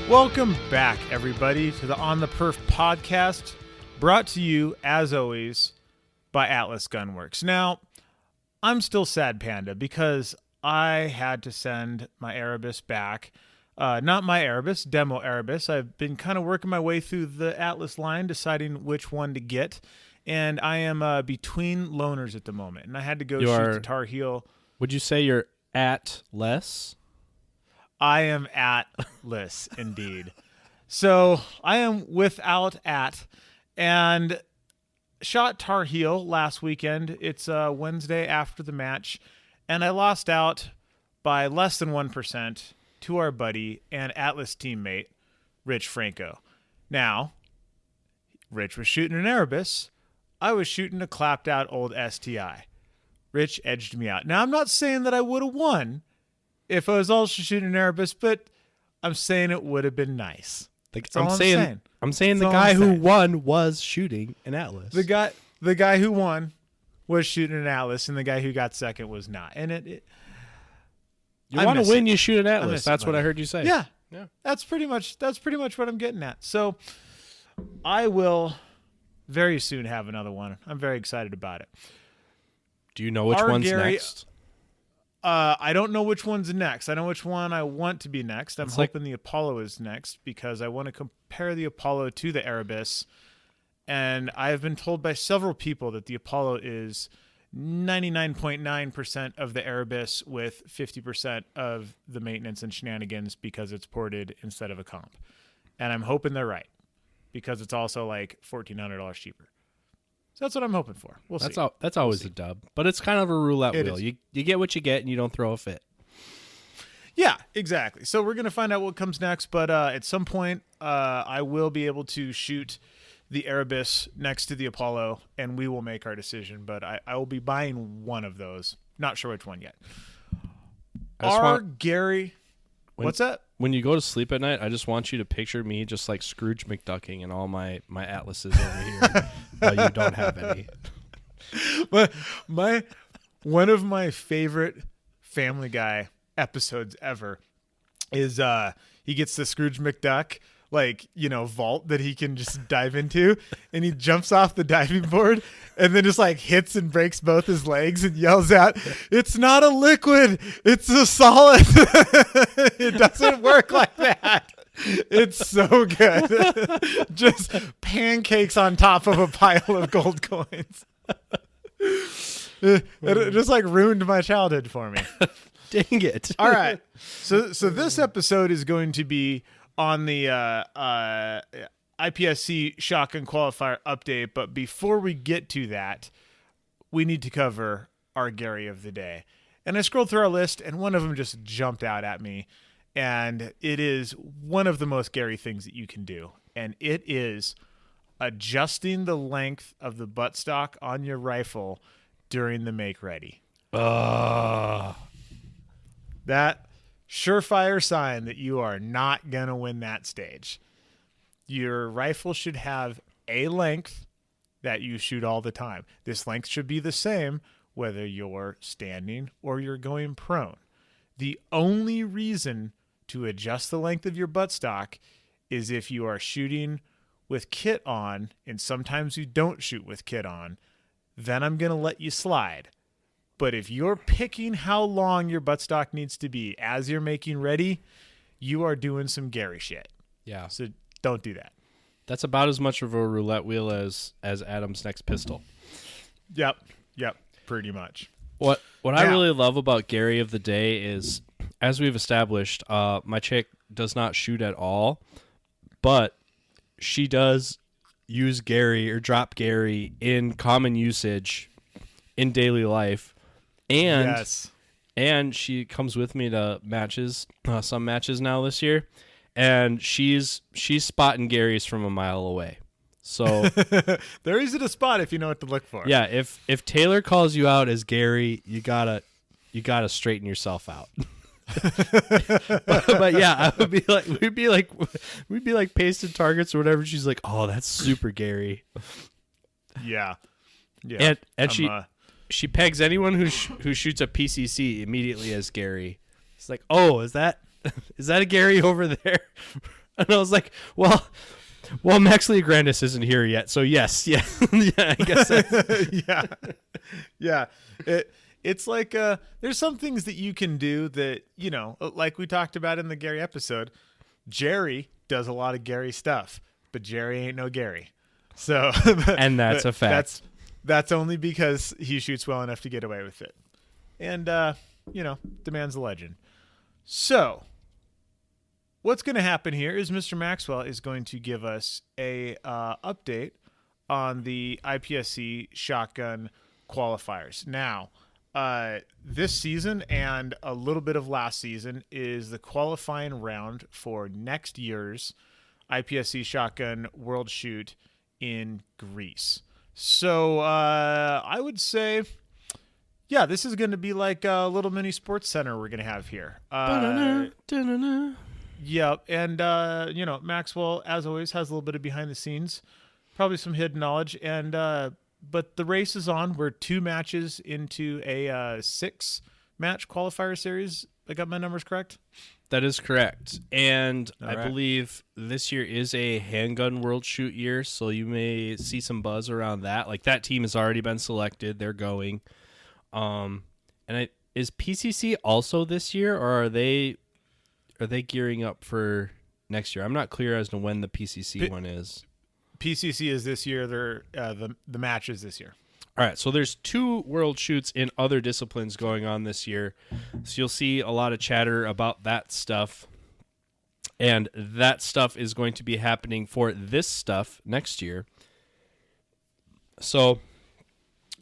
Welcome back, everybody, to the On the Perf podcast, brought to you, as always, by Atlas Gunworks. Now, I'm still sad, Panda, because I had to send my Erebus back. Not my Erebus, demo Erebus. I've been kind of working my way through the Atlas line, deciding which one to get, and I am between loaners at the moment, and I had to go shoot the Tar Heel. Would you say you're at less? I am at-less, indeed. So I am without at, and shot Tar Heel last weekend. It's Wednesday after the match, and I lost out by less than 1% to our buddy and Atlas teammate, Rich Franco. Now, Rich was shooting an Erebus. I was shooting a clapped-out old STI. Rich edged me out. Now, I'm not saying that I would have won if I was also shooting an Erebus, but I'm saying it would have been nice. I'm saying the guy who won was shooting an Atlas. The guy who won was shooting an Atlas, and the guy who got second was not. And you want to win, you shoot an Atlas. That's what I heard you say. Yeah. That's pretty much what I'm getting at. So I will very soon have another one. I'm very excited about it. Do you know which one's next? I don't know which one's next. I know which one I want to be next. I'm hoping the Apollo is next because I want to compare the Apollo to the Erebus. And I have been told by several people that the Apollo is 99.9% of the Erebus with 50% of the maintenance and shenanigans because it's ported instead of a comp. And I'm hoping they're right because it's also like $1,400 cheaper. So that's what I'm hoping for. We'll see. That's always a dub, but it's kind of a roulette wheel. You get what you get, and you don't throw a fit. Yeah, exactly. So we're gonna find out what comes next, but at some point, I will be able to shoot the Erebus next to the Apollo, and we will make our decision. But I will be buying one of those. Not sure which one yet. Gary, what's that? When you go to sleep at night, I just want you to picture me just like Scrooge McDucking and all my Atlases over here. You don't have any. But one of my favorite Family Guy episodes ever is he gets the Scrooge McDuck vault that he can just dive into, and he jumps off the diving board and then just hits and breaks both his legs and yells out, "It's not a liquid, it's a solid." It doesn't work like that. It's so good. Just pancakes on top of a pile of gold coins. It just ruined my childhood for me. Dang it. All right. So this episode is going to be on the IPSC Shotgun Qualifier update, but before we get to that, we need to cover our Gary of the day. And I scrolled through our list, and one of them just jumped out at me, and it is one of the most Gary things that you can do, and it is adjusting the length of the buttstock on your rifle during the make ready. That surefire sign that you are not going to win that stage. Your rifle should have a length that you shoot all the time. This length should be the same whether you're standing or you're going prone. The only reason to adjust the length of your buttstock is if you are shooting with kit on, and sometimes you don't shoot with kit on, then I'm going to let you slide. But if you're picking how long your buttstock needs to be as you're making ready, you are doing some Gary shit. Yeah. So don't do that. That's about as much of a roulette wheel as Adam's next pistol. Yep. Pretty much. What I really love about Gary of the day is, as we've established, my chick does not shoot at all, but she does use Gary or drop Gary in common usage in daily life. And she comes with me to matches, some matches now this year, and she's spotting Gary's from a mile away. So they're easy to spot if you know what to look for. Yeah, if Taylor calls you out as Gary, you gotta straighten yourself out. but yeah, we'd be like pasted targets or whatever. She's like, "Oh, that's super Gary." Yeah. And she pegs anyone who shoots a PCC immediately as Gary. It's like, "Oh, is that is that a Gary over there? And I was like, well, Max Leograndis isn't here yet, so yes, yeah, yeah, I guess. Yeah. It's like there's some things that you can do that, you know, like we talked about in the Gary episode. Jerry does a lot of Gary stuff, but Jerry ain't no Gary. So, and that's a fact. That's only because he shoots well enough to get away with it, and you know, the man's a legend. So, what's going to happen here is Mr. Maxwell is going to give us a update on the IPSC Shotgun qualifiers. Now, this season and a little bit of last season is the qualifying round for next year's IPSC Shotgun World Shoot in Greece. So I would say, yeah, this is going to be like a little mini sports center we're going to have here. Yep. And, you know, Maxwell, as always, has a little bit of behind the scenes, probably some hidden knowledge. And, but the race is on. We're 2 matches into a 6-match qualifier series. I got my numbers correct? That is correct. And All I right. believe this year is a handgun world shoot year, so you may see some buzz around that. Like, that team has already been selected. They're going. Is PCC also this year, or are they gearing up for next year? I'm not clear as to when the PCC one is. PCC is this year. They're the match is this year. All right, so there's 2 world shoots in other disciplines going on this year. So you'll see a lot of chatter about that stuff. And that stuff is going to be happening for this stuff next year. So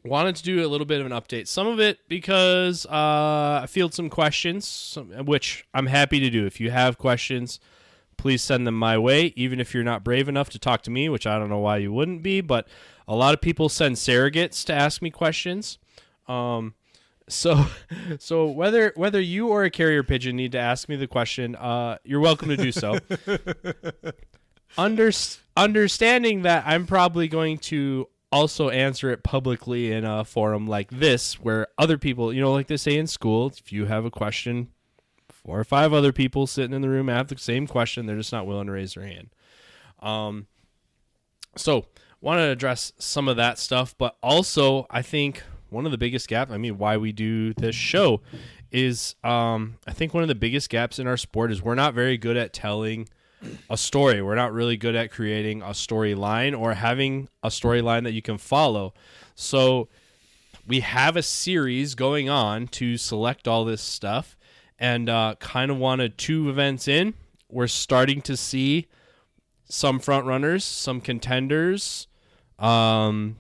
wanted to do a little bit of an update. Some of it because I fielded some questions, which I'm happy to do. If you have questions, please send them my way, even if you're not brave enough to talk to me, which I don't know why you wouldn't be, but a lot of people send surrogates to ask me questions. So whether you or a carrier pigeon need to ask me the question, you're welcome to do so. Understanding that I'm probably going to also answer it publicly in a forum like this, where other people, you know, like they say in school, if you have a question, 4 or 5 other people sitting in the room have the same question, they're just not willing to raise their hand. So want to address some of that stuff, but also I think one of the biggest gaps, why we do this show is I think one of the biggest gaps in our sport is we're not very good at telling a story. We're not really good at creating a storyline or having a storyline that you can follow. So we have a series going on to select all this stuff, and kind of wanted 2 events in. We're starting to see some front runners, some contenders, some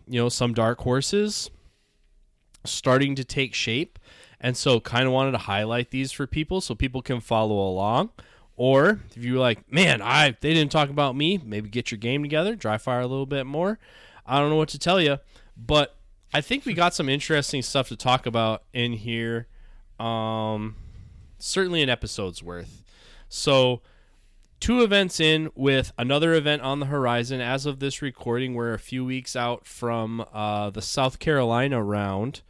dark horses starting to take shape. And so kind of wanted to highlight these for people so people can follow along. Or if you're like, man, they didn't talk about me, maybe get your game together, dry fire a little bit more. I don't know what to tell you, but I think we got some interesting stuff to talk about in here. Certainly an episode's worth. So 2 events in with another event on the horizon. As of this recording, we're a few weeks out from the South Carolina round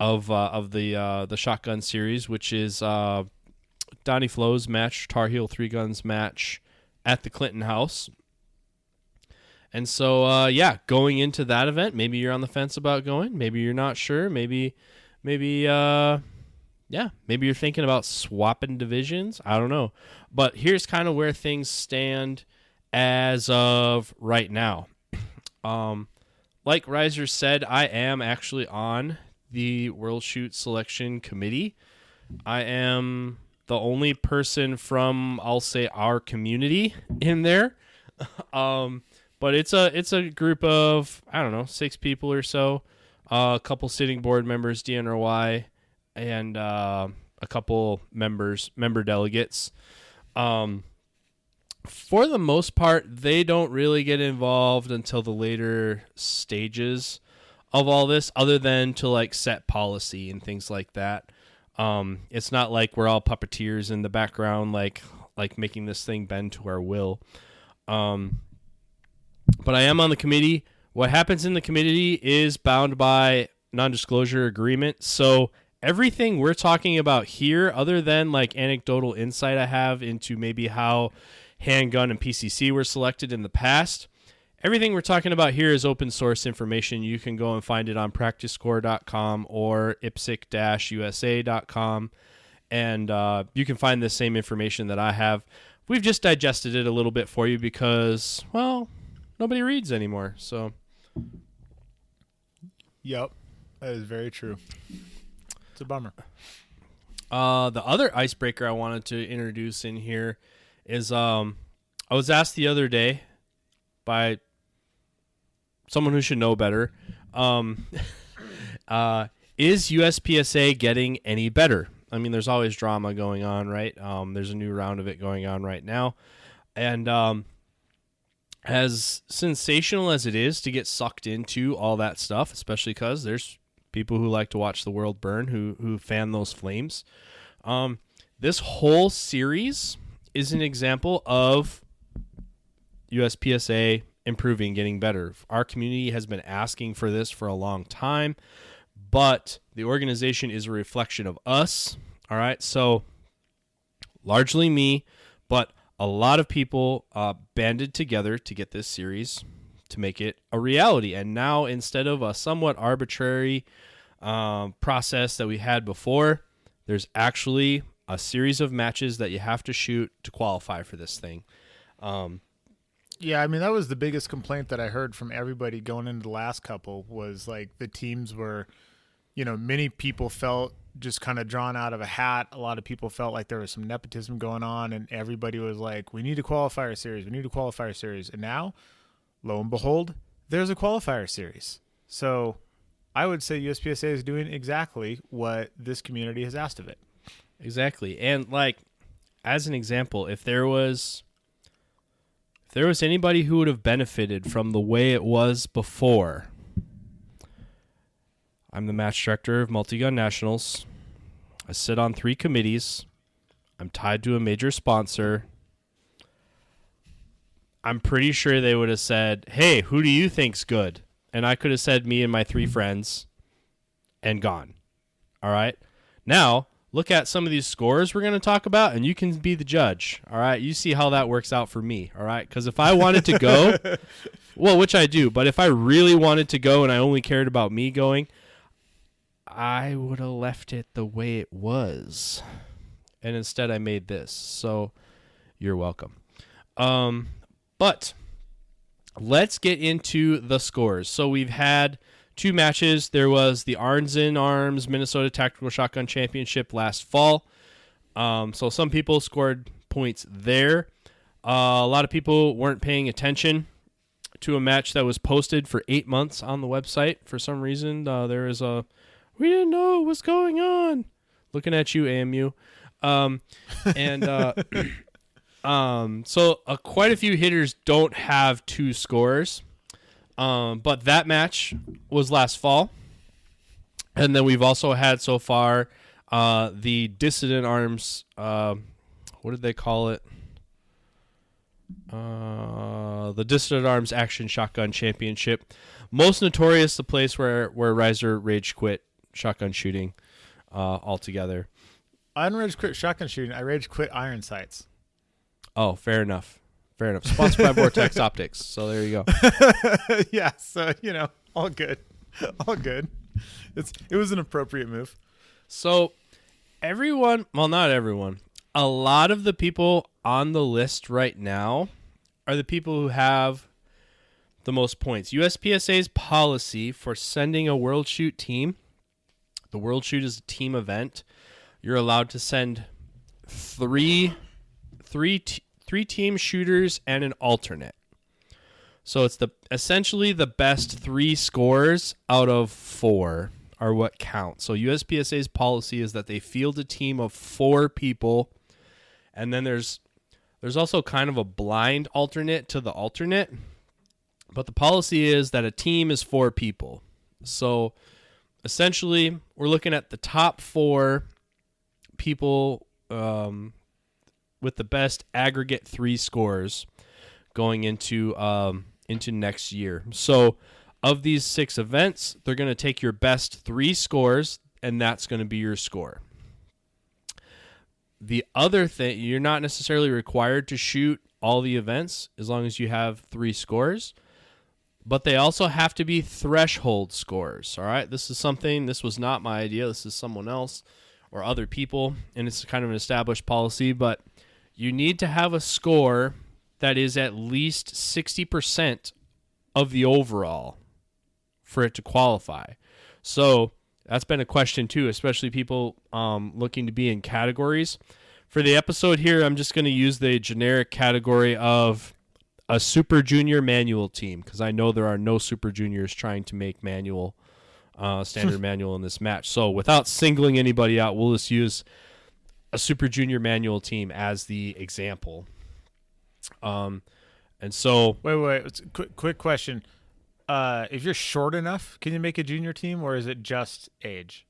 of the Shotgun Series, which is Donnie Flo's match, Tar Heel 3 Guns match at the Clinton House. And so, going into that event, maybe you're on the fence about going. Maybe you're not sure. Maybe you're thinking about swapping divisions. I don't know. But here's kind of where things stand as of right now. Like Reiser said, I am actually on the World Shoot Selection Committee. I am the only person from, I'll say, our community in there. But it's a group of, 6 people or so. A couple sitting board members, DNRY, and a couple member delegates. For the most part, they don't really get involved until the later stages of all this, other than to set policy and things like that. It's not like we're all puppeteers in the background, like making this thing bend to our will. But I am on the committee. What happens in the committee is bound by non-disclosure agreement. So everything we're talking about here, other than like anecdotal insight I have into maybe how handgun and PCC were selected in the past, everything we're talking about here is open source information. You can go and find it on practicescore.com or ipsic-usa.com, and you can find the same information that I have. We've just digested it a little bit for you because, well, nobody reads anymore. So, Yep, that is very true. It's a bummer. The other icebreaker I wanted to introduce in here is I was asked the other day by someone who should know better, is USPSA getting any better? I mean, there's always drama going on, right? There's a new round of it going on right now. And as sensational as it is to get sucked into all that stuff, especially because there's people who like to watch the world burn, who fan those flames, this whole series is an example of USPSA improving, getting better. Our community has been asking for this for a long time, but the organization is a reflection of us. All right, so largely me, but a lot of people banded together to get this series to make it a reality. And now, instead of a somewhat arbitrary process that we had before, there's actually a series of matches that you have to shoot to qualify for this thing. Yeah, I mean, that was the biggest complaint that I heard from everybody going into the last couple was like the teams were, many people felt just kind of drawn out of a hat. A lot of people felt like there was some nepotism going on, and everybody was like, we need a qualifier series. We need a qualifier series. And now, lo and behold, there's a qualifier series. So I would say USPSA is doing exactly what this community has asked of it. Exactly. And like, as an example, if there was anybody who would have benefited from the way it was before, I'm the match director of Multi-Gun Nationals. I sit on 3 committees. I'm tied to a major sponsor. I'm pretty sure they would have said, hey, who do you think's good? And I could have said me and my 3 friends and gone. All right? Now, look at some of these scores we're going to talk about, and you can be the judge. All right? You see how that works out for me. All right? Because if I wanted to go, well, which I do, but if I really wanted to go and I only cared about me going, I would have left it the way it was. And instead I made this. So you're welcome. But let's get into the scores. So we've had 2 matches. There was the Arms in Arms Minnesota Tactical Shotgun Championship last fall. So some people scored points there. A lot of people weren't paying attention to a match that was posted for 8 months on the website. For some reason, there is we didn't know what was going on. Looking at you, AMU. So quite a few hitters don't have 2 scores. But that match was last fall. And then we've also had so far the Dissident Arms, what did they call it? The Dissident Arms Action Shotgun Championship. Most notorious, the place where Riser rage quit shotgun shooting altogether. I didn't rage quit shotgun shooting. I rage quit iron sights. Oh, fair enough. Fair enough. Sponsored by Vortex Optics. So there you go. Yeah, so, all good. All good. It was an appropriate move. So everyone, well, not everyone, a lot of the people on the list right now are the people who have the most points. USPSA's policy for sending a World Shoot team, the World Shoot is a team event. You're allowed to send three team shooters and an alternate. So it's essentially the best 3 scores out of 4 are what count. So USPSA's policy is that they field a team of 4 people, and then there's also kind of a blind alternate to the alternate. But the policy is that a team is 4 people. So essentially, we're looking at the top 4 people with the best aggregate 3 scores going into next year. So of these 6 events, they're going to take your best 3 scores, and that's going to be your score. The other thing, you're not necessarily required to shoot all the events as long as you have 3 scores, but they also have to be threshold scores. All right, this was not my idea. This is someone else or other people, and it's kind of an established policy, but you need to have a score that is at least 60% of the overall for it to qualify. So that's been a question too, especially people looking to be in categories. For the episode here, I'm just going to use the generic category of a Super Junior manual team, because I know there are no Super Juniors trying to make manual, standard manual in this match. So without singling anybody out, we'll just use a Super Junior manual team as the example. And so... Wait. Quick question. If you're short enough, can you make a junior team, or is it just age?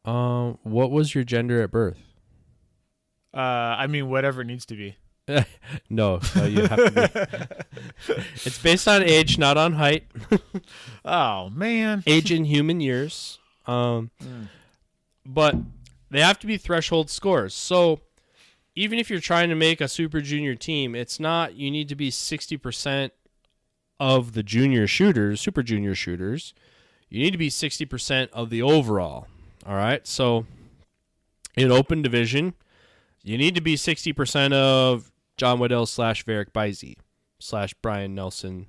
What was your gender at birth? I mean, whatever it needs to be. No, you have to be. It's based on age, not on height. Oh, man. Age in human years. But they have to be threshold scores. So even if you're trying to make a Super Junior team, it's not you need to be 60% of the junior shooters, Super Junior shooters. You need to be 60% of the overall. All right? So in open division, you need to be 60% of John Waddell / Varric Bizey / Brian Nelson.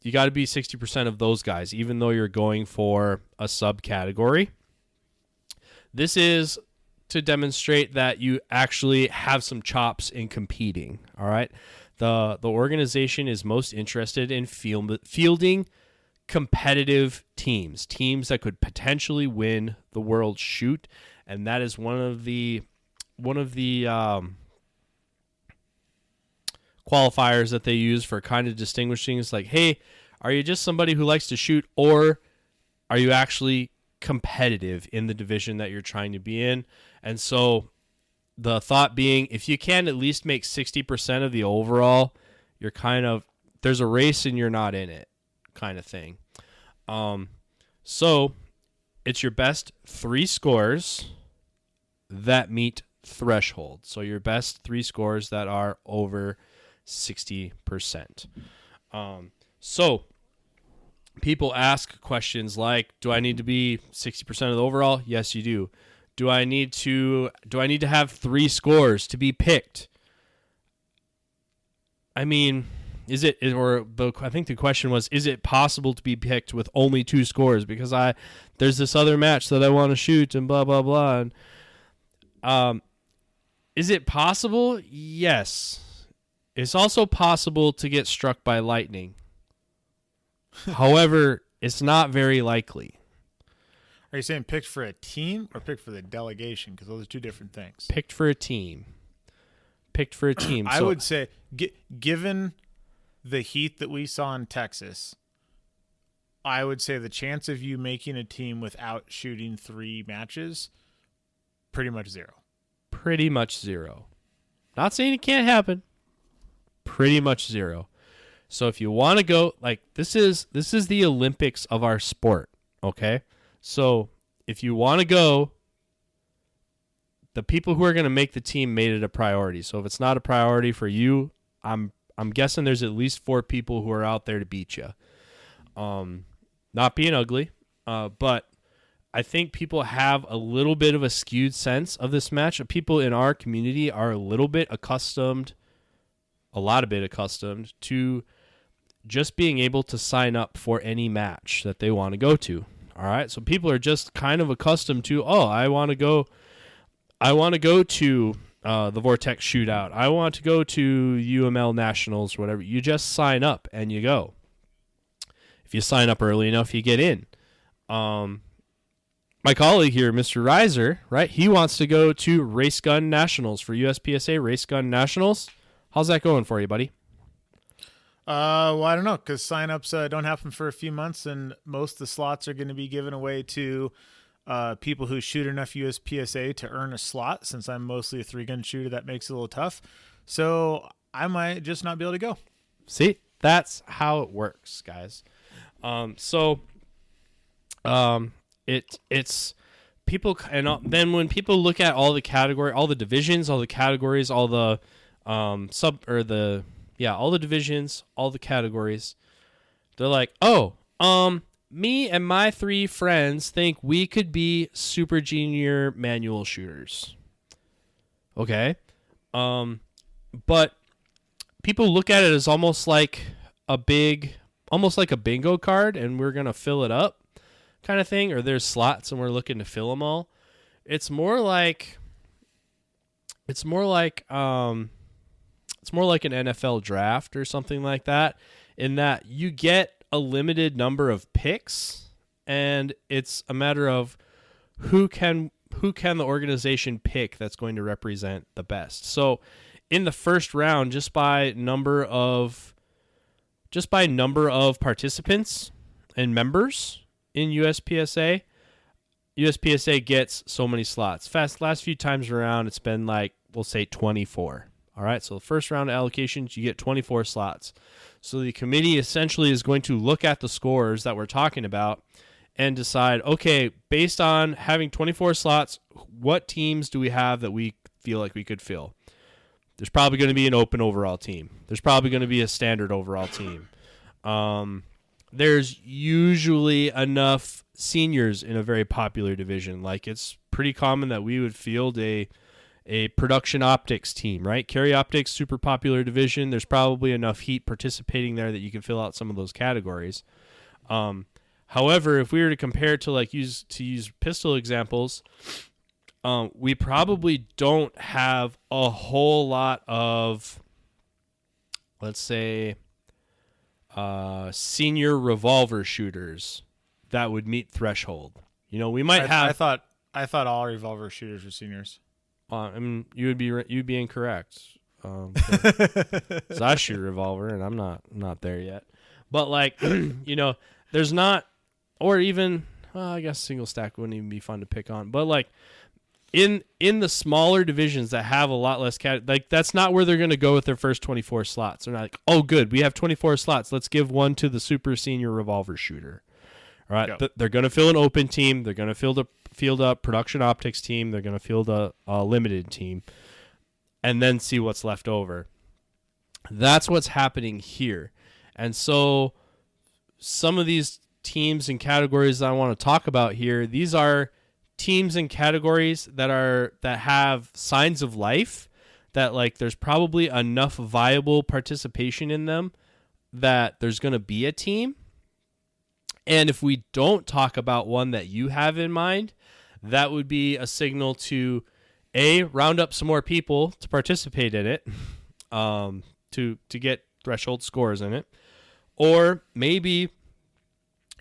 You got to be 60% of those guys, even though you're going for a subcategory. This is to demonstrate that you actually have some chops in competing. All right. The organization is most interested in fielding competitive teams that could potentially win the World Shoot, and that is one of the qualifiers that they use for kind of distinguishing. It's like, hey, are you just somebody who likes to shoot, or are you actually competitive in the division that you're trying to be in? And so the thought being, if you can at least make 60% of the overall, you're kind of, there's a race and you're not in it kind of thing. So it's your best 3 scores that meet threshold. So your best 3 scores that are over 60%. So people ask questions like, do I need to be 60% of the overall? Yes, you do. Do I need to have 3 scores to be picked? I mean, I think the question was, is it possible to be picked with only 2 scores? Because there's this other match that I want to shoot and blah, blah, blah. And, is it possible? Yes. It's also possible to get struck by lightning. However, it's not very likely. Are you saying picked for a team or picked for the delegation? Because those are 2 different things. Picked for a team. I would say, given the heat that we saw in Texas, I would say the chance of you making a team without shooting 3 matches, pretty much 0. Pretty much 0. Not saying it can't happen. Pretty much 0. So if you want to go, like, this is the Olympics of our sport, okay? So if you want to go, the people who are going to make the team made it a priority. So if it's not a priority for you, I'm guessing there's at least 4 people who are out there to beat you. Not being ugly, but I think people have a little bit of a skewed sense of this match. People in our community are a lot of bit accustomed to just being able to sign up for any match that they want to go to. All right, so people are just kind of accustomed to, I want to go to the Vortex Shootout. I want to go to UML Nationals, whatever. You just sign up and you go. If you sign up early enough, you get in. My colleague here, Mr. Reiser, right? He wants to go to Race Gun Nationals for USPSA Race Gun Nationals. How's that going for you, buddy? Well, I don't know, because signups don't happen for a few months, and most of the slots are going to be given away to people who shoot enough USPSA to earn a slot. Since I'm mostly a 3-gun shooter, that makes it a little tough. So I might just not be able to go. See, that's how it works, guys. It's people, and then when people look at all the divisions, all the categories, all the all the divisions, all the categories, they're like, oh, me and my 3 friends think we could be super junior manual shooters. Okay. But people look at it as almost like a bingo card, and we're going to fill it up kind of thing, or there's slots and we're looking to fill them all. It's more like an NFL draft or something like that, in that you get a limited number of picks, and it's a matter of who can the organization pick that's going to represent the best. So in the first round, just by number of participants and members in USPSA gets so many slots. Last few times around, it's been like, we'll say 24. All right, so the first round of allocations, you get 24 slots. So the committee essentially is going to look at the scores that we're talking about and decide, okay, based on having 24 slots, what teams do we have that we feel like we could fill? There's probably going to be an open overall team. There's probably going to be a standard overall team. There's usually enough seniors in a very popular division. Like, it's pretty common that we would field a production optics team, right? Carry optics, super popular division. There's probably enough heat participating there that you can fill out some of those categories. However, if we were to compare to use pistol examples, we probably don't have a whole lot of, let's say, senior revolver shooters that would meet threshold. We might have. I thought all revolver shooters were seniors. You'd be incorrect. So I shoot a revolver, and I'm not there yet. But there's not, or even I guess single stack wouldn't even be fun to pick on. But in the smaller divisions that have a lot less that's not where they're going to go with their first 24 slots. They're not like, oh, good, we have 24 slots. Let's give one to the super senior revolver shooter. All right, they're going to fill an open team. They're going to field a production optics team. They're going to field a limited team, and then see what's left over. That's what's happening here. And so some of these teams and categories that I want to talk about here, these are teams and categories that have signs of life, that there's probably enough viable participation in them that there's going to be a team. And if we don't talk about one that you have in mind, that would be a signal to round up some more people to participate in it, to get threshold scores in it. Or maybe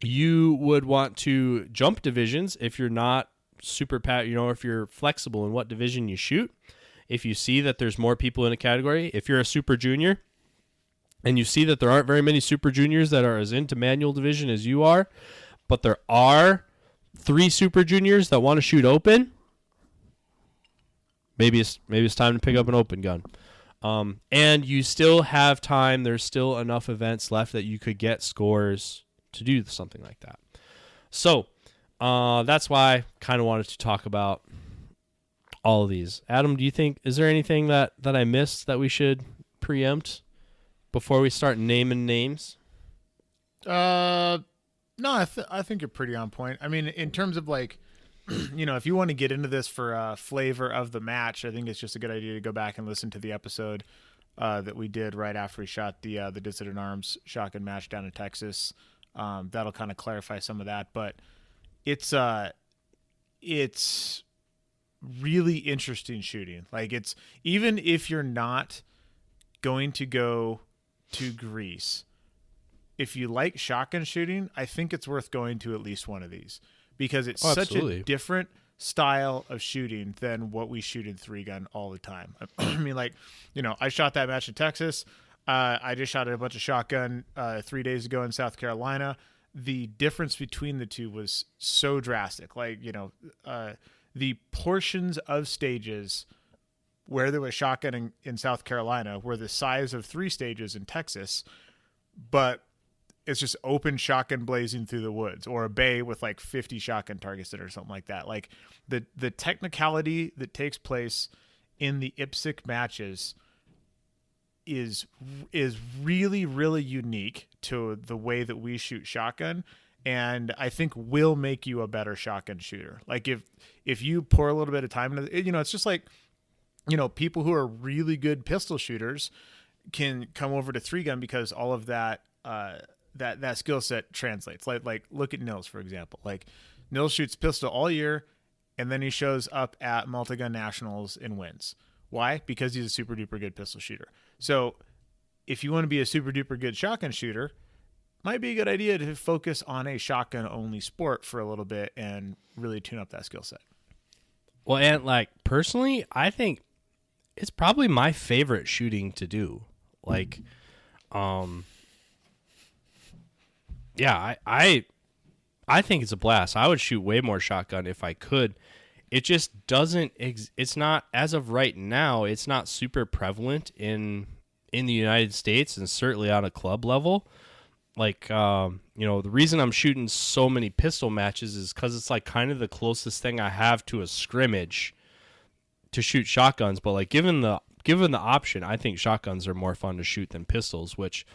you would want to jump divisions if you're not super if you're flexible in what division you shoot. If you see that there's more people in a category, if you're a super junior and you see that there aren't very many super juniors that are as into manual division as you are, but there are 3 super juniors that want to shoot open, maybe it's time to pick up an open gun. And you still have time. There's still enough events left that you could get scores to do something like that. So that's why I kind of wanted to talk about all of these. Adam, do you think, is there anything that I missed that we should preempt before we start naming names? No, I think you're pretty on point. I mean, in terms of if you want to get into this for a flavor of the match, I think it's just a good idea to go back and listen to the episode that we did right after we shot the Dissident Arms shotgun match down in Texas. That'll kind of clarify some of that, but it's really interesting shooting. It's, even if you're not going to go to Greece, if you like shotgun shooting, I think it's worth going to at least one of these, because it's such a different style of shooting than what we shoot in 3-gun all the time. I mean, I shot that match in Texas. I just shot a bunch of shotgun 3 days ago in South Carolina. The difference between the two was so drastic. The portions of stages where there was shotgun in South Carolina were the size of 3 stages in Texas, but it's just open shotgun blazing through the woods, or a bay with like 50 shotgun targets in it or something like that. Like the technicality that takes place in the IPSC matches is really, really unique to the way that we shoot shotgun, and I think will make you a better shotgun shooter. Like if you pour a little bit of time into it, it's just like, people who are really good pistol shooters can come over to 3-gun because all of that that skill set translates. Like look at Nils, for example. Like Nils shoots pistol all year, and then he shows up at multi-gun nationals and wins. Why? Because he's a super duper good pistol shooter. So if you want to be a super duper good shotgun shooter, might be a good idea to focus on a shotgun only sport for a little bit and really tune up that skill set. Well, and like personally, I think it's probably my favorite shooting to do. Like, yeah, I think it's a blast. I would shoot way more shotgun if I could. It just doesn't. It's not, as of right now, it's not super prevalent in the United States, and certainly on a club level. Like, the reason I'm shooting so many pistol matches is because it's like kind of the closest thing I have to a scrimmage to shoot shotguns. But like, given the option, I think shotguns are more fun to shoot than pistols, which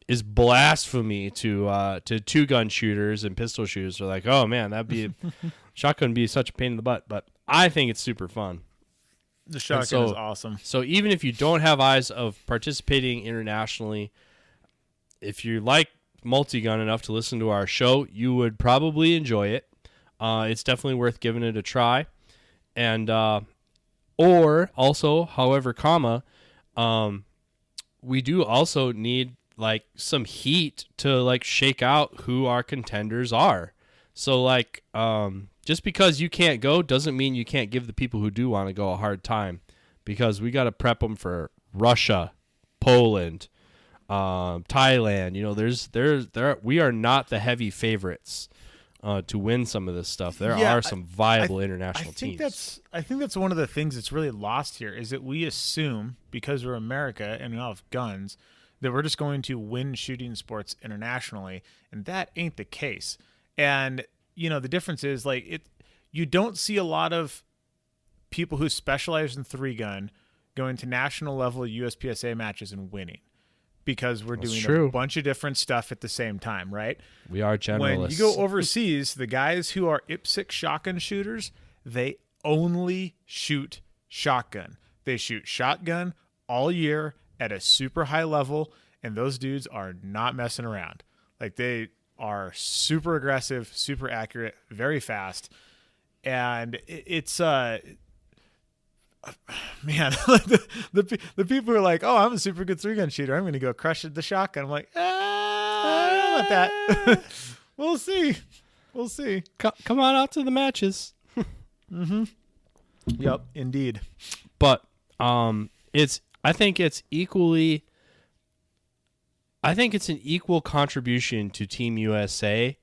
is blasphemy to 2-gun shooters and pistol shooters. Are like, oh man, that'd be shotgun would be such a pain in the butt. But I think it's super fun. The shotgun is awesome. So even if you don't have eyes of participating internationally, if you like multi-gun enough to listen to our show, you would probably enjoy it. It's definitely worth giving it a try. And or also, however, we do also need like some heat to like shake out who our contenders are. So like, just because you can't go doesn't mean you can't give the people who do want to go a hard time, because we got to prep them for Russia, Poland, Thailand. We are not the heavy favorites to win some of this stuff. There are some viable international teams. I think that's one of the things that's really lost here, is that we assume, because we're America and we all have guns, that we're just going to win shooting sports internationally, and that ain't the case. And the difference is like you don't see a lot of people who specialize in 3-gun going to national level USPSA matches and winning, because we're doing a bunch of different stuff at the same time, right? We are generalists. When you go overseas, the guys who are IPSC shotgun shooters, they only shoot shotgun. They shoot shotgun all year at a super high level, and those dudes are not messing around. Like, they are super aggressive, super accurate, very fast, and it's man, the people who are like, oh, I'm a super good 3-gun shooter, I'm going to go crush the shotgun. I'm like, I don't know about that. We'll see. Come on out to the matches. Mm-hmm. Yep, indeed. But I think it's an equal contribution to Team USA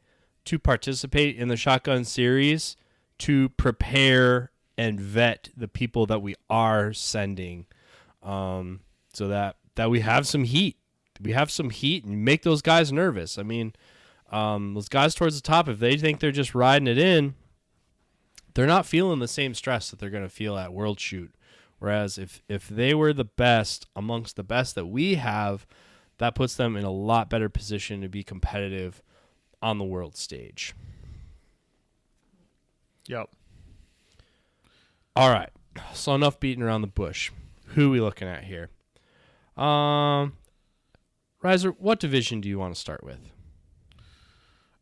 to participate in the shotgun series, to prepare and vet the people that we are sending, so that we have some heat. We have some heat and make those guys nervous. I mean, those guys towards the top, if they think they're just riding it in, they're not feeling the same stress that they're going to feel at World Shoot. Whereas if they were the best amongst the best that we have, that puts them in a lot better position to be competitive on the world stage. Yep. All right. So enough beating around the bush. Who are we looking at here? Riser, what division do you want to start with?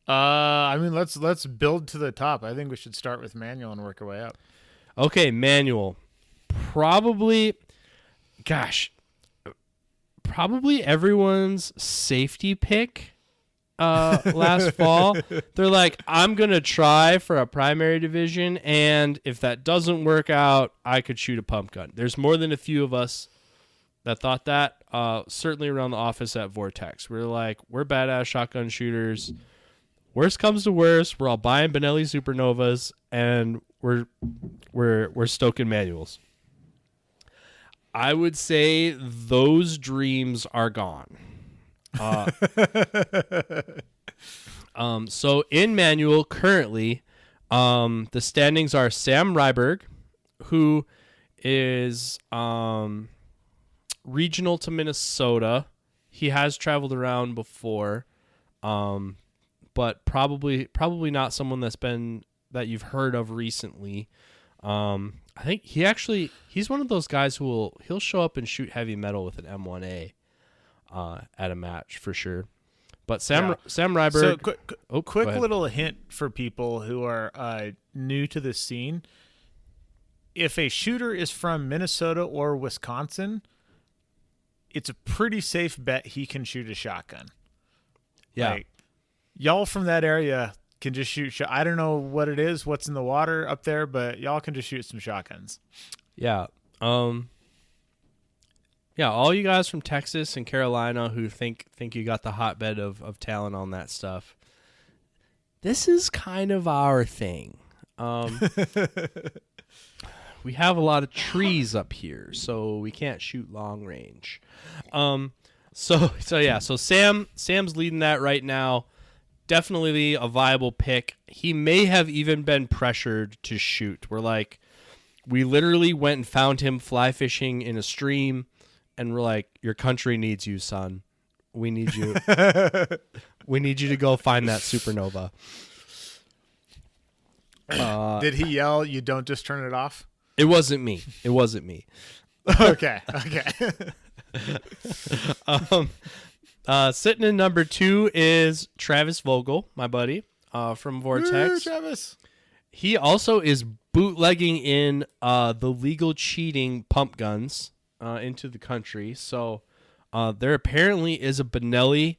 I mean, let's build to the top. I think we should start with manual and work our way up. Okay, manual. Probably everyone's safety pick last fall. They're like, I'm going to try for a primary division, and if that doesn't work out, I could shoot a pump gun. There's more than a few of us that thought that, certainly around the office at Vortex. We're like, we're badass shotgun shooters. Worst comes to worst, we're all buying Benelli Supernovas, and we're stoking manuals. I would say those dreams are gone. So in manual currently, the standings are Sam Ryberg, who is regional to Minnesota. He has traveled around before, but probably not someone that you've heard of recently. I think he's one of those guys he'll show up and shoot heavy metal with an M1A at a match for sure. But Sam Ryberg. So quick little hint for people who are new to the scene. If a shooter is from Minnesota or Wisconsin, it's a pretty safe bet he can shoot a shotgun. Yeah. Like, y'all from that area can just shoot. I don't know what it is, what's in the water up there, but y'all can just shoot some shotguns. Yeah. Yeah, all you guys from Texas and Carolina who think you got the hotbed of talent on that stuff, this is kind of our thing. We have a lot of trees up here, so we can't shoot long range. So Sam's leading that right now. Definitely a viable pick. He may have even been pressured to shoot. We literally went and found him fly fishing in a stream. And we're like, your country needs you, son. We need you. We need you to go find that supernova. Did he yell, "You don't just turn it off"? It wasn't me. Okay. Sitting in number 2 is Travis Vogel, my buddy from Vortex. Woo, Travis. He also is bootlegging in the legal cheating pump guns into the country. So there apparently is a Benelli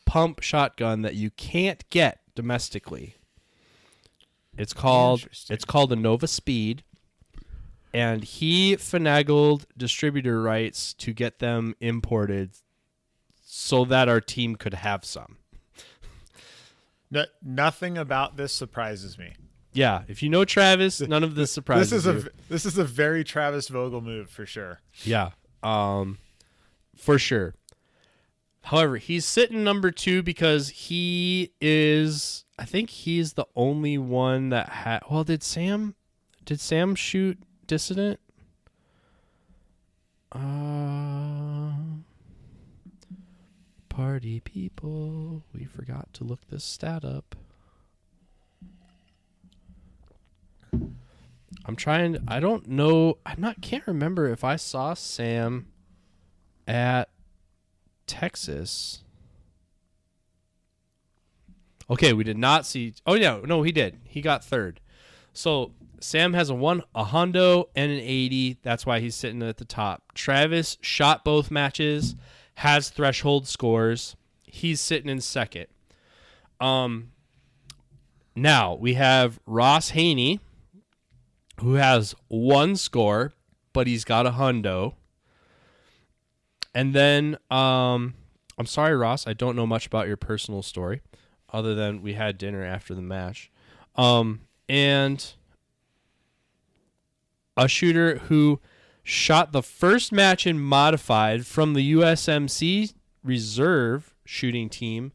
pump shotgun that you can't get domestically. It's called a Nova Speed, and he finagled distributor rights to get them imported so that our team could have some. Nothing about this surprises me. Yeah, if you know Travis, none of this surprises you. This is a very Travis Vogel move for sure. Yeah, for sure. However, he's sitting number 2 because I think he's the only one that had. Well, did Sam shoot Dissident? Party people, we forgot to look this stat up. I don't know. Can't remember if I saw Sam at Texas. Okay, we did not see. Oh yeah, no, he did. He got 3rd. So Sam has a Hondo and an 80. That's why he's sitting at the top. Travis shot both matches, has threshold scores. He's sitting in 2nd. Now we have Ross Haney, who has 1 score, but he's got a hundo. And then, I'm sorry, Ross, I don't know much about your personal story, other than we had dinner after the match. And a shooter who shot the first match in modified from the USMC reserve shooting team,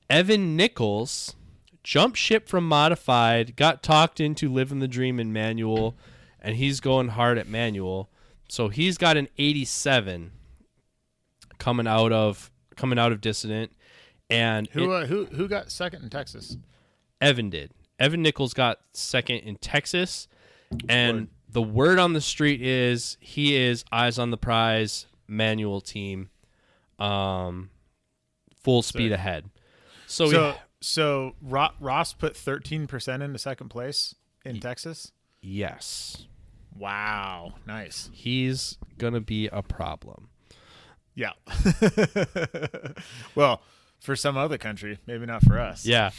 Evan Nichols, jumped ship from modified, got talked into living the dream in manual, and he's going hard at manual. So he's got an 87 coming out of Dissident. And who got 2nd in Texas? Evan did. Evan Nichols got 2nd in Texas, and the word on the street is he is eyes on the prize manual team, full speed ahead. So Ross put 13% into 2nd place in Texas? Yes. Wow. Nice. He's going to be a problem. Yeah. Well, for some other country, maybe not for us. Yeah.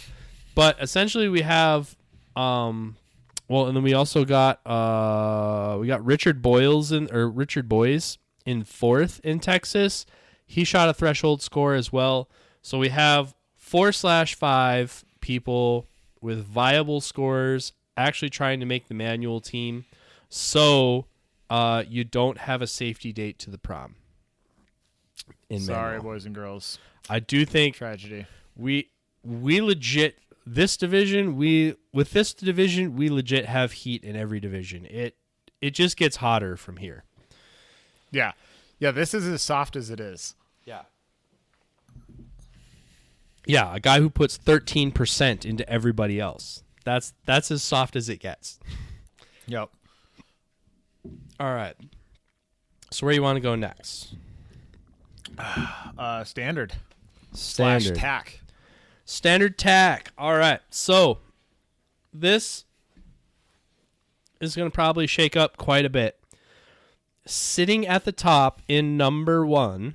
But essentially we have and then we also got Richard Boyes in 4th in Texas. He shot a threshold score as well. So we have 4/5 people with viable scores actually trying to make the manual team. So you don't have a safety date to the prom. in Sorry, manual. boys and girls. I do think Tragedy. we legit this division we legit have heat in every division. It just gets hotter from here. Yeah. Yeah, this is as soft as it is. Yeah. Yeah, a guy who puts 13% into everybody else. That's as soft as it gets. Yep. All right. So where you want to go next? Standard. Standard. / tack. Standard tack. All right. So this is going to probably shake up quite a bit. Sitting at the top in number 1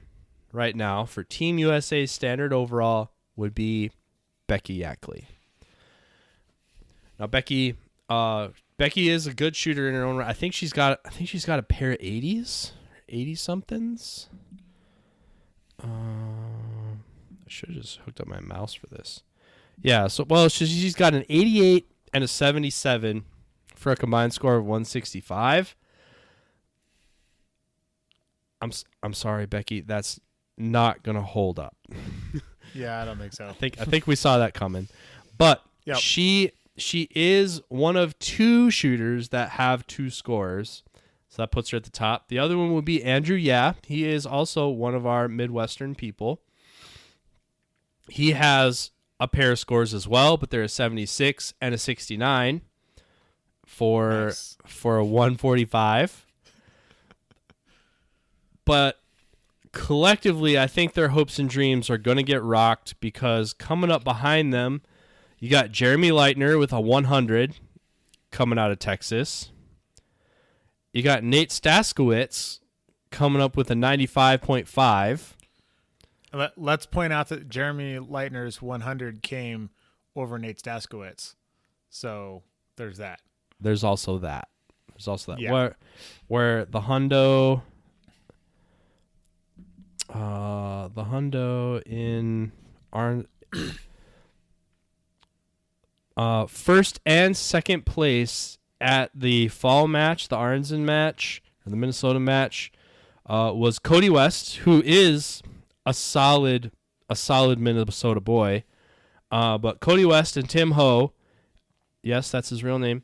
right now for Team USA standard overall would be Becky Yackley. Now Becky is a good shooter in her own right. I think she's got a pair of 80s, 80 somethings. I should have just hooked up my mouse for this. Yeah, so she's got an 88 and a 77 for a combined score of 165. I'm sorry, Becky, that's not gonna hold up. Yeah, I don't think so. I think we saw that coming, but Yep. she is one of 2 shooters that have 2 scores, so that puts her at the top. The other one would be Andrew. Yeah, he is also one of our Midwestern people. He has a pair of scores as well, but they're a 76 and a 69 for a 145. But collectively, I think their hopes and dreams are going to get rocked because coming up behind them, you got Jeremy Leitner with a 100 coming out of Texas. You got Nate Staskowitz coming up with a 95.5. Let's point out that Jeremy Leitner's 100 came over Nate Staskowitz. So there's that. There's also that. Yeah. Where the Hundo in first and second place at the fall match, the Arnzen match, or the Minnesota match, was Cody West, who is a solid Minnesota boy. But Cody West and Tim Ho, yes, that's his real name.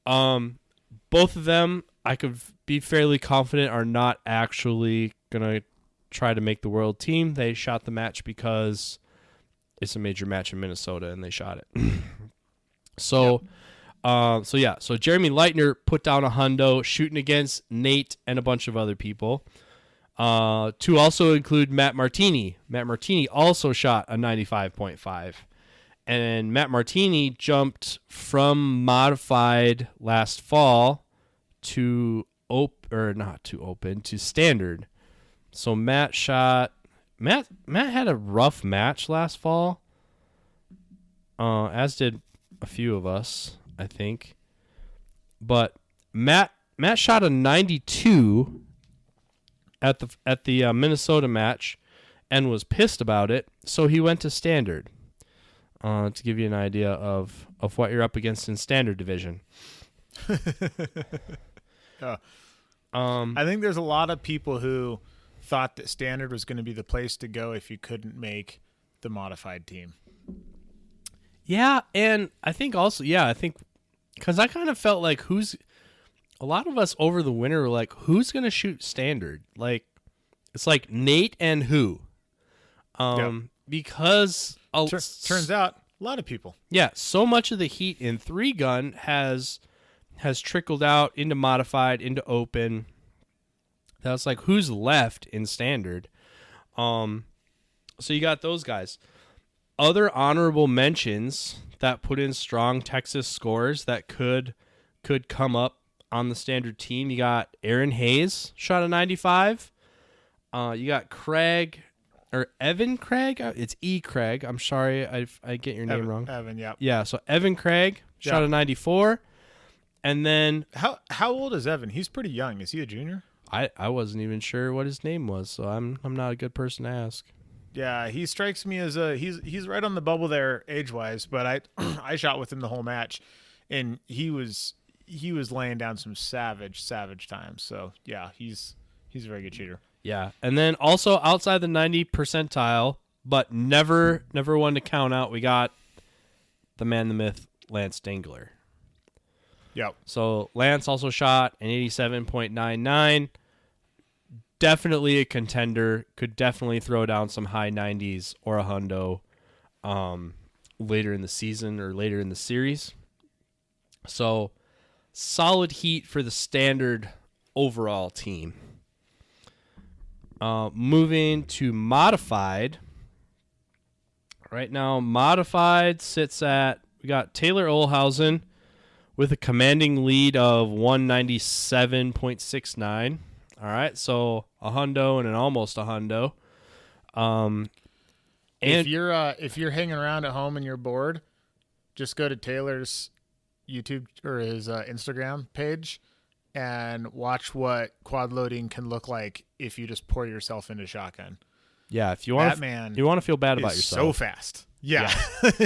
Both of them, I could be fairly confident, are not actually gonna try to make the world team. They shot the match because it's a major match in Minnesota, and they shot it. So Jeremy Leitner put down a hundo shooting against Nate and a bunch of other people. To also include Matt Martini. Matt Martini also shot a 95.5. And Matt Martini jumped from modified last fall to standard. So Matt had a rough match last fall. As did a few of us, I think. But Matt shot a 92 at the Minnesota match and was pissed about it, so he went to standard. To give you an idea of what you're up against in standard division. I think there's a lot of people who thought that standard was going to be the place to go if you couldn't make the modified team. Yeah, and I think also, because I kind of felt like a lot of us over the winter were like, who's going to shoot standard? Like, it's like Nate and who? Because turns out a lot of people. Yeah, so much of the heat in 3-gun has trickled out into modified, into open. That's like who's left in standard. So you got those guys. Other honorable mentions that put in strong Texas scores that could come up on the standard team. You got Aaron Hayes, shot a 95. You got Evan Craig. It's E. Craig. I'm sorry, I get your name wrong. Evan, yeah. Yeah, so Evan Craig shot a 94. And then how old is Evan? He's pretty young. Is he a junior? I wasn't even sure what his name was, so I'm not a good person to ask. Yeah, he strikes me as he's right on the bubble there age-wise, but I shot with him the whole match, and he was laying down some savage times. So yeah, he's a very good shooter. Yeah, and then also outside the 90 percentile, but never one to count out, we got the man, the myth, Lance Dangler. Yep. So Lance also shot an 87.99. Definitely a contender. Could definitely throw down some high 90s or a hundo later in the season or later in the series. So solid heat for the standard overall team. Moving to modified. Right now, modified sits at, we got Taylor Olhausen with a commanding lead of 197.69. All right, so a hundo and an almost a hundo. And if you're hanging around at home and you're bored, just go to Taylor's YouTube or his Instagram page and watch what quad loading can look like if you just pour yourself into shotgun. Yeah, if you want you want to feel bad about yourself. So fast. Yeah.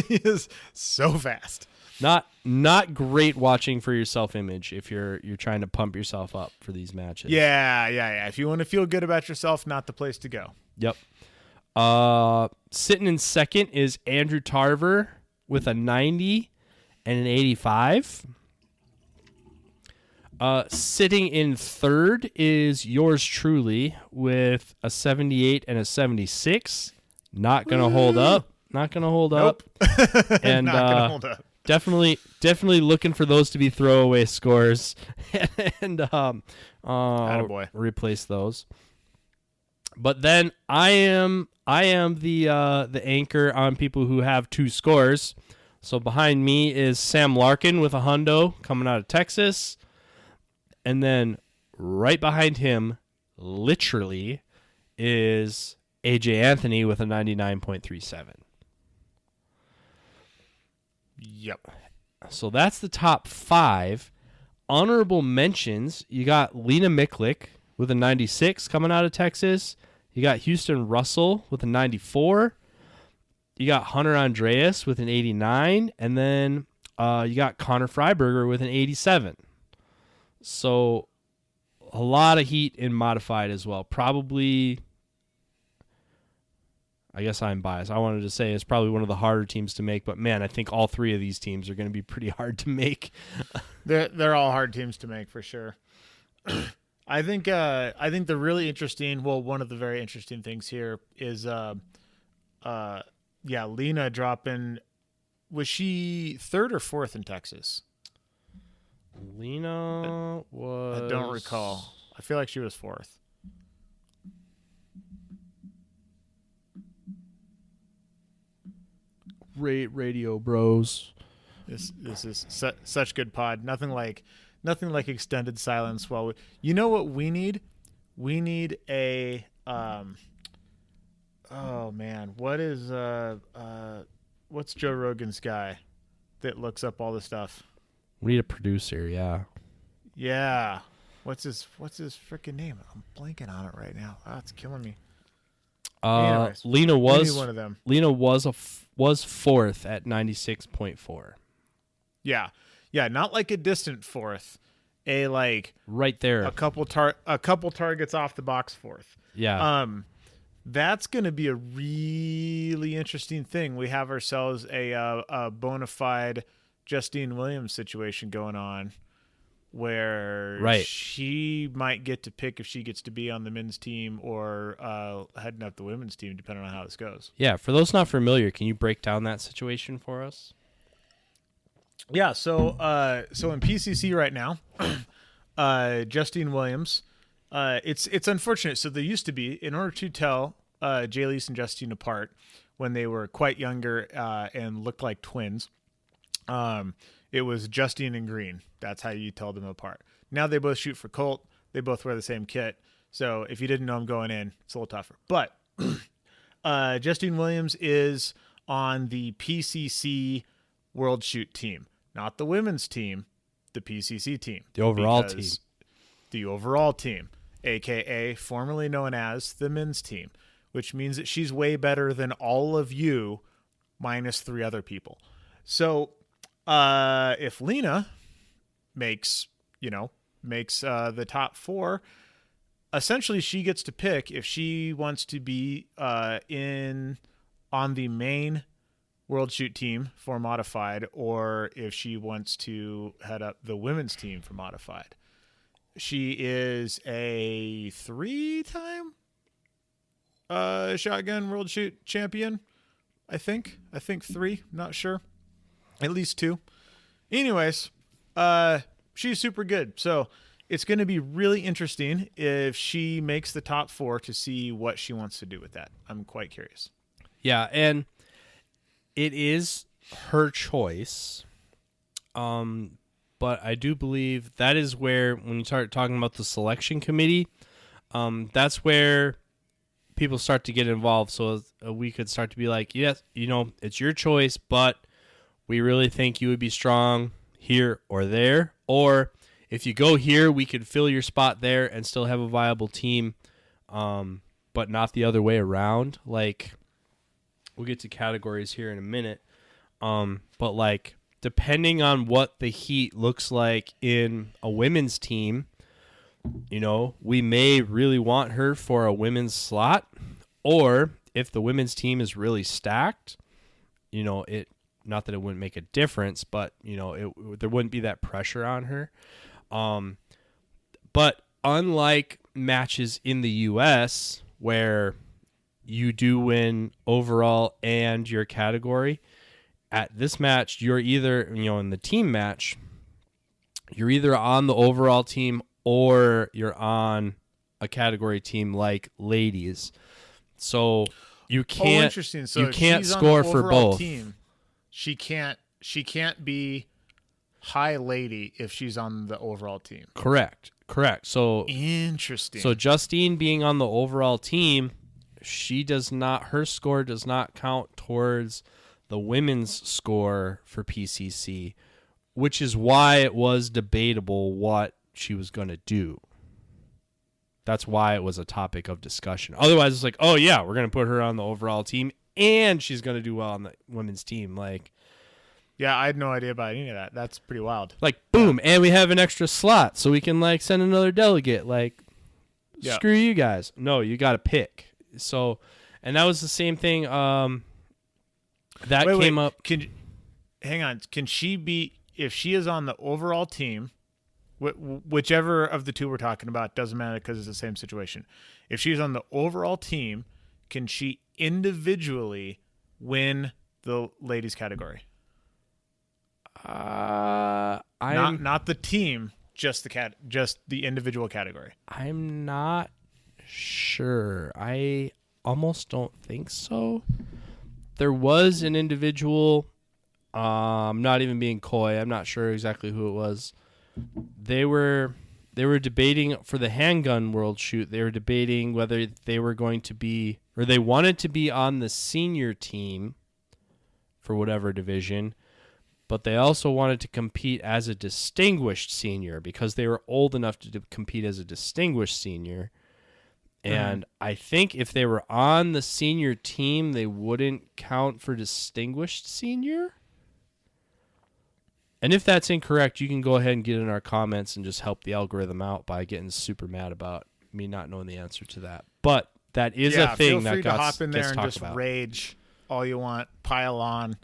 He is so fast. Not great watching for your self-image if you're trying to pump yourself up for these matches. Yeah. If you want to feel good about yourself, not the place to go. Yep. Sitting in second is Andrew Tarver with a 90 and an 85. Sitting in third is yours truly with a 78 and a 76. Not gonna hold up. Not gonna hold up. And not gonna hold up. Definitely looking for those to be throwaway scores and Attaboy. Replace those. But then I am the anchor on people who have 2 scores. So behind me is Sam Larkin with a hundo coming out of Texas. And then right behind him, literally, is AJ Anthony with a 99.37. Yep. So that's the top 5. Honorable mentions, you got Lena Miklik with a 96 coming out of Texas. You got Houston Russell with a 94. You got Hunter Andreas with an 89. And then you got Connor Freiberger with an 87. So a lot of heat in modified as well. Probably, I guess I'm biased. I wanted to say it's probably one of the harder teams to make, but man, I think all 3 of these teams are going to be pretty hard to make. They're all hard teams to make for sure. I think the really interesting, one of the very interesting things here is Lena dropping. Was she 3rd or 4th in Texas? Lena was... I don't recall. I feel like she was 4th. Great radio, bros. This is such good pod. Nothing like extended silence while you know what we need? We need a oh man, what's Joe Rogan's guy that looks up all the stuff? We need a producer, yeah. Yeah. What's his freaking name? I'm blanking on it right now. It's killing me. Anyways, Lena was one of them. Lena was 4th at 96.4. Yeah. Yeah, not like a distant 4th. A right there. A couple targets off the box 4th. Yeah. That's going to be a really interesting thing. We have ourselves a bona fide Justine Williams situation going on where she might get to pick if she gets to be on the men's team or heading up the women's team, depending on how this goes. Yeah, for those not familiar, can you break down that situation for us? Yeah, so in PCC right now, Justine Williams, it's unfortunate. So there used to be, in order to tell Jaylise and Justine apart when they were quite younger and looked like twins, it was Justine and Green. That's how you tell them apart. Now they both shoot for Colt. They both wear the same kit. So if you didn't know them going in, it's a little tougher. But Justine Williams is on the PCC World Shoot team. Not the women's team, the PCC team. The overall team. The overall team, a.k.a. formerly known as the men's team, which means that she's way better than all of you minus 3 other people. So if Lena makes the top 4, essentially she gets to pick if she wants to be on the main World Shoot team for modified, or if she wants to head up the women's team for modified. She is a 3-time Shotgun World Shoot champion. I think 3, not sure. At least 2. Anyways, she's super good. So it's going to be really interesting if she makes the top 4 to see what she wants to do with that. I'm quite curious. Yeah, and it is her choice. But I do believe that is where, when you start talking about the selection committee, that's where people start to get involved. So we could start to be like, yes, it's your choice, but we really think you would be strong here or there. Or if you go here, we could fill your spot there and still have a viable team, but not the other way around. Like, we'll get to categories here in a minute. But like, depending on what the heat looks like in a women's team, we may really want her for a women's slot, or if the women's team is really stacked, not that it wouldn't make a difference, but there wouldn't be that pressure on her. But unlike matches in the US where you do win overall and your category, at this match, you're either, in the team match, you're either on the overall team or you're on a category team like ladies. So you can't, interesting. So you can't she's score on the for overall both. Team, she can't be high lady if she's on the overall team. Correct. So interesting. So Justine being on the overall team, her score does not count towards the women's score for PCC, which is why it was debatable what she was going to do. That's why it was a topic of discussion. Otherwise, it's like, oh yeah, we're going to put her on the overall team and she's going to do well on the women's team. Like, yeah, I had no idea about any of that. That's pretty wild. Like, boom, and we have an extra slot, so we can like send another delegate. Like, screw you guys. No, you got to pick. So, and that was the same thing. That came up. Hang on. Can she be, if she is on the overall team, whichever of the two we're talking about, doesn't matter because it's the same situation. If she's on the overall team, can she individually win the ladies category? Not the team, just the individual category. I'm not sure. I almost don't think so. There was an individual, I'm not even being coy, I'm not sure exactly who it was. They were debating for the handgun world shoot. They were debating whether they were going to be, or they wanted to be on the senior team for whatever division, but they also wanted to compete as a distinguished senior because they were old enough to compete as a distinguished senior. And I think if they were on the senior team, they wouldn't count for distinguished senior. And if that's incorrect, you can go ahead and get in our comments and just help the algorithm out by getting super mad about me not knowing the answer to that. But that is a thing that feel free to hop in there and just about. Rage all you want, pile on.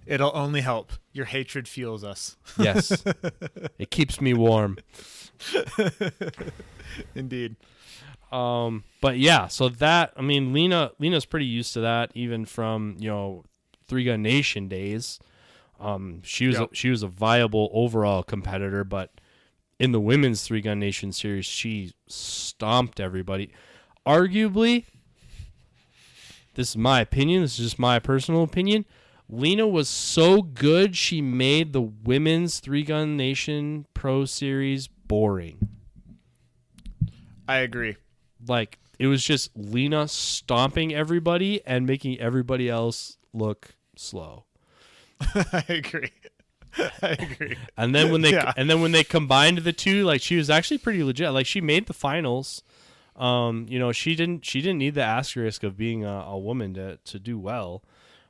It'll only help. Your hatred fuels us. Yes. It keeps me warm. Indeed. But yeah, so that, I mean, Lena's pretty used to that even from, Three Gun Nation days. She was a viable overall competitor, but in the women's Three Gun Nation series, she stomped everybody. Arguably, this is my opinion, this is just my personal opinion, Lena was so good she made the women's Three Gun Nation Pro Series boring. I agree. Like, it was just Lena stomping everybody and making everybody else look slow. I agree. And then when they combined the two, like, she was actually pretty legit. Like, she made the finals. She didn't need the asterisk of being a woman to do well.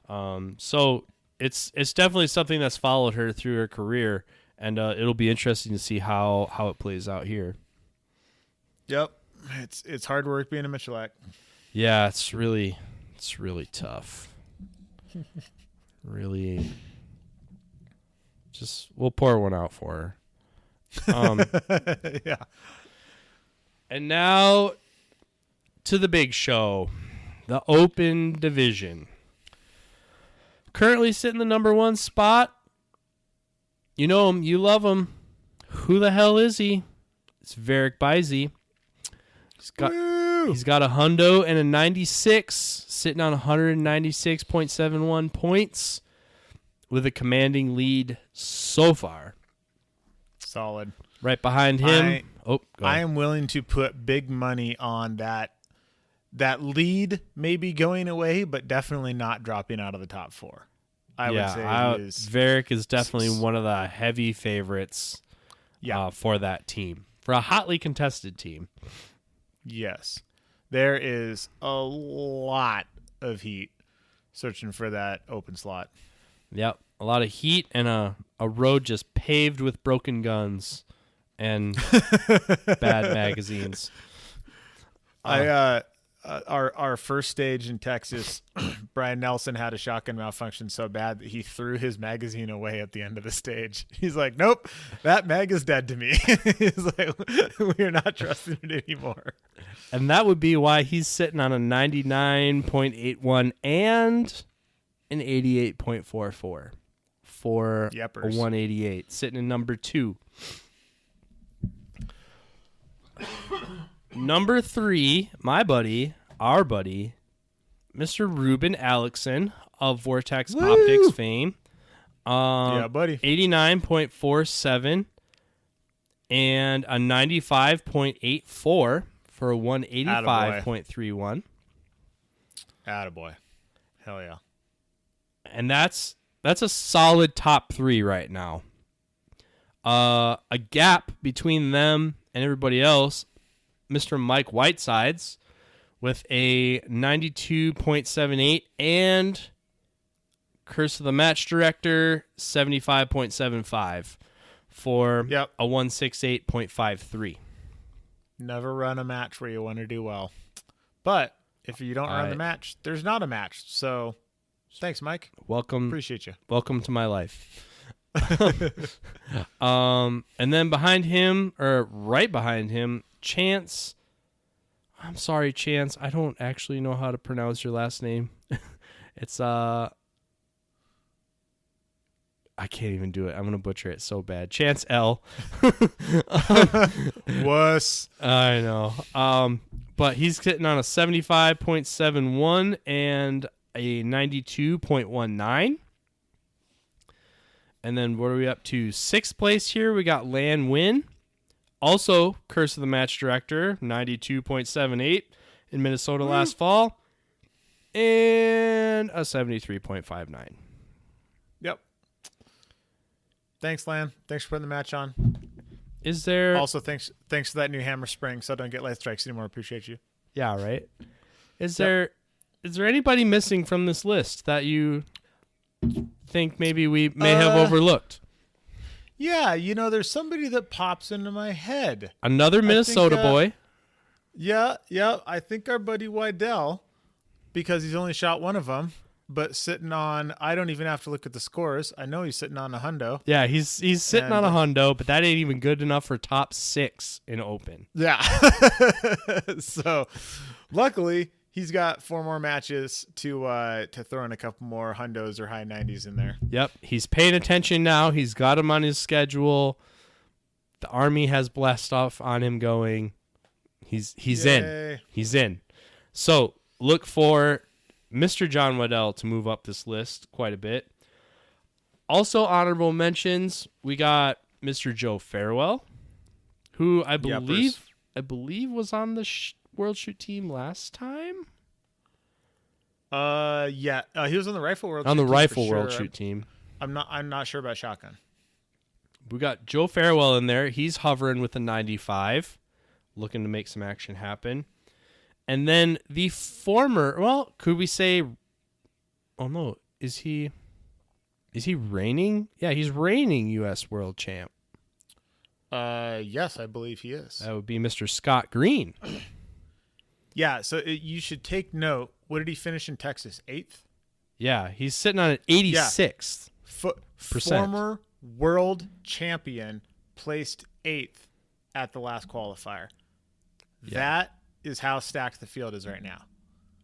So it's definitely something that's followed her through her career, and it'll be interesting to see how it plays out here. Yep. It's hard work being a Michelak. Yeah, it's really tough. Really, we'll pour one out for her. Yeah. And now to the big show, the Open Division. Currently sitting the number 1 spot. You know him, you love him. Who the hell is he? It's Varric Bizey. He's got a hundo and a 96, sitting on 196.71 points with a commanding lead so far. Solid. Right behind him. I am willing to put big money on that lead maybe going away, but definitely not dropping out of the top 4. I would say Varric is definitely one of the heavy favorites for that team, for a hotly contested team. Yes. There is a lot of heat searching for that open slot. Yep. A lot of heat and a road just paved with broken guns and bad magazines. Our first stage in Texas, Brian Nelson had a shotgun malfunction so bad that he threw his magazine away at the end of the stage. He's like, nope, that mag is dead to me. He's like, we're not trusting it anymore. And that would be why he's sitting on a 99.81 and an 88.44 for a 188, sitting in number 2. Number 3, my buddy, our buddy, Mr. Ruben Alexson of Vortex Optics fame. Yeah, buddy. 89.47 and a 95.84 for a 185.31. Attaboy. Hell yeah. And that's a solid top 3 right now. A gap between them and everybody else, Mr. Mike Whitesides with a 92.78 and Curse of the Match Director 75.75 for a 168.53. Never run a match where you want to do well. But if you don't run the match, there's not a match. So thanks, Mike. Welcome. Appreciate you. Welcome to my life. And then behind him, or right behind him, Chance. I'm sorry, Chance. I don't actually know how to pronounce your last name. It's I can't even do it. I'm gonna butcher it so bad. Chance L. Wuss. I know. But he's sitting on a 75.71 and a 92.19. And then what are we up to? 6th place here. We got Lan Win. Also, Curse of the Match Director, 92.78 in Minnesota last fall. And a 73.59. Yep. Thanks, Lan. Thanks for putting the match on. Is there... Also, thanks for that new hammer spring, so I don't get light strikes anymore. Appreciate you. Yeah, right? Is there anybody missing from this list that you think maybe we may have overlooked? Yeah, there's somebody that pops into my head. Another Minnesota boy. Yeah. I think our buddy Wydell, because he's only shot one of them, but sitting on, I don't even have to look at the scores. I know he's sitting on a hundo. Yeah, he's sitting on a hundo, but that ain't even good enough for top 6 in Open. Yeah. So, luckily, he's got 4 more matches to throw in a couple more hundos or high 90s in there. Yep, he's paying attention now. He's got him on his schedule. The Army has blessed off on him going. He's in. He's in. So, look for Mr. John Waddell to move up this list quite a bit. Also, honorable mentions, we got Mr. Joe Farewell, who I believe was on the World Shoot team last time. Yeah, he was on the Rifle World. On Shoot the Rifle World Shoot team. I'm not sure about shotgun. We got Joe Farewell in there. He's hovering with a 95, looking to make some action happen. And then the former, well, could we say, oh no, is he reigning? Yeah, he's reigning U.S. World Champ. Yes, I believe he is. That would be Mr. Scott Green. Yeah, so you should take note. What did he finish in Texas? 8th? Yeah, he's sitting on an 86th. Former world champion placed 8th at the last qualifier. Yeah. That is how stacked the field is right now.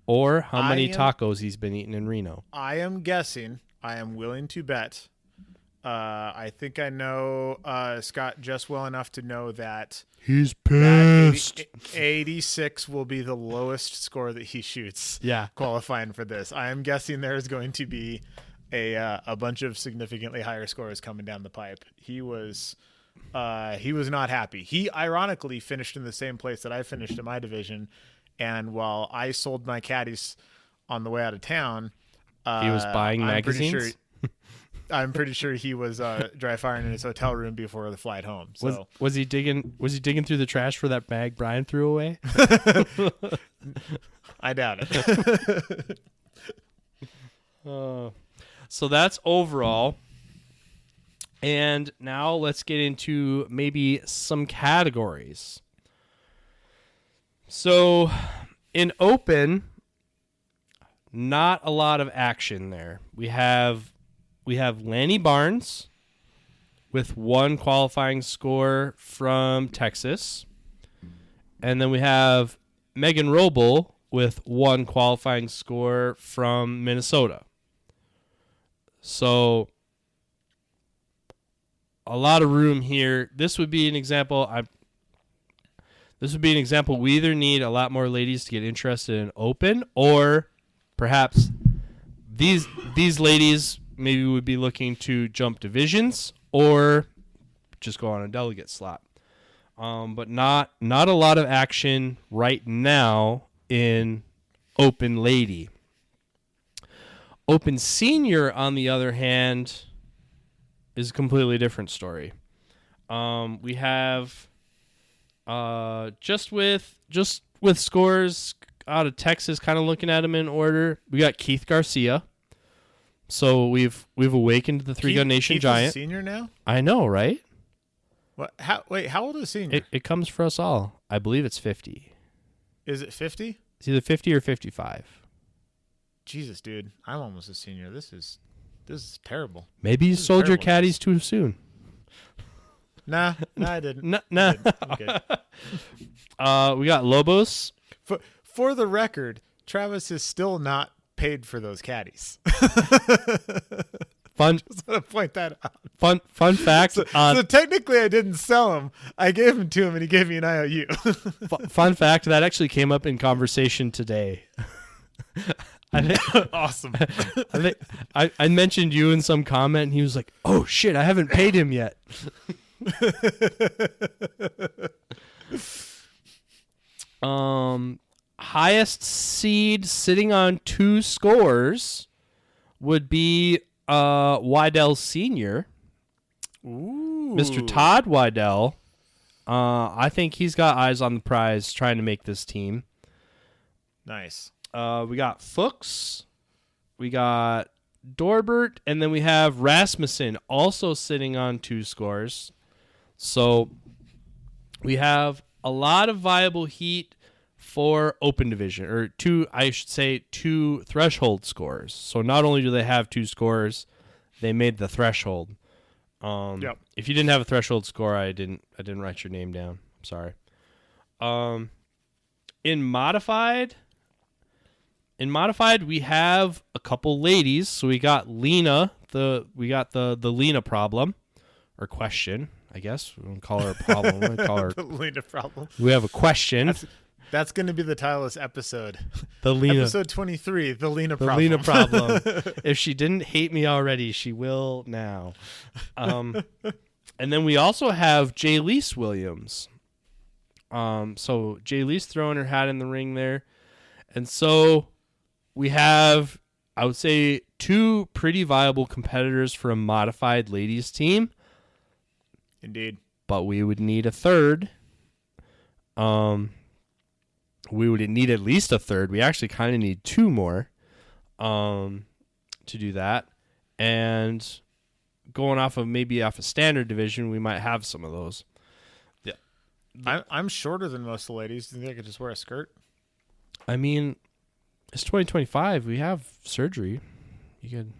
Or how many tacos he's been eating in Reno. I am guessing, I am willing to bet. I think I know Scott just well enough to know that he's pissed. That 86 will be the lowest score that he shoots. Yeah, qualifying for this. I am guessing there is going to be a bunch of significantly higher scores coming down the pipe. He was not happy. He ironically finished in the same place that I finished in my division, and while I sold my caddies on the way out of town, he was buying magazines. I'm pretty sure he was dry firing in his hotel room before the flight home. So was he digging through the trash for that bag Brian threw away? I doubt it. So that's overall. And now let's get into maybe some categories. So in open, not a lot of action there. We have Lanny Barnes with 1 qualifying score from Texas. And then we have Megan Roble with 1 qualifying score from Minnesota. So a lot of room here. This would be an example. We either need a lot more ladies to get interested in open, or perhaps these ladies maybe would be looking to jump divisions or just go on a delegate slot. But not a lot of action right now in open lady. Open senior, on the other hand, is a completely different story. We have just with scores out of Texas, kind of looking at them in order. We got Keith Garcia. So we've awakened the Three Gun Nation Keith giant. Is a senior now? I know, right? What? How old is a senior? It comes for us all. I believe it's 50. Is it 50? It's either 50 or 55. Jesus, dude, I'm almost a senior. This is terrible. Maybe you sold your caddies too soon. Nah, I didn't. Nah. Okay. We got Lobos. For the record, Travis is still not paid for those caddies. Fun. Just want to point that out. Fun fact. So technically, I didn't sell him. I gave him to him, and he gave me an IOU. Fun fact that actually came up in conversation today. Awesome. I mentioned you in some comment, and he was like, "Oh shit, I haven't paid him yet." Highest seed sitting on 2 scores would be Wydell Senior. Ooh. Mr. Todd Wydell. I think he's got eyes on the prize trying to make this team. Nice. We got Fuchs. We got Dorbert. And then we have Rasmussen also sitting on 2 scores. So we have a lot of viable heat for open division, or 2 threshold scores. So not only do they have 2 scores, they made the threshold. Yep. If you didn't have a threshold score, I didn't write your name down. I'm sorry. In modified, we have a couple ladies. So we got Lena. We got the Lena problem or question, I guess. We don't call her a problem. We call her the Lena problem. We have a question. That's going to be the title of this episode. The Lena. Episode 23, the Lena problem. The Lena problem. If she didn't hate me already, she will now. And then we also have Jaylease Williams. So Jaylease throwing her hat in the ring there. And so we have, I would say, 2 pretty viable competitors for a modified ladies team. Indeed. But we would need a third. We would need at least a third. We actually kind of need 2 more to do that. And going off a standard division, we might have some of those. Yeah. I'm shorter than most of the ladies. Do you think I could just wear a skirt? I mean, it's 2025. We have surgery. You could.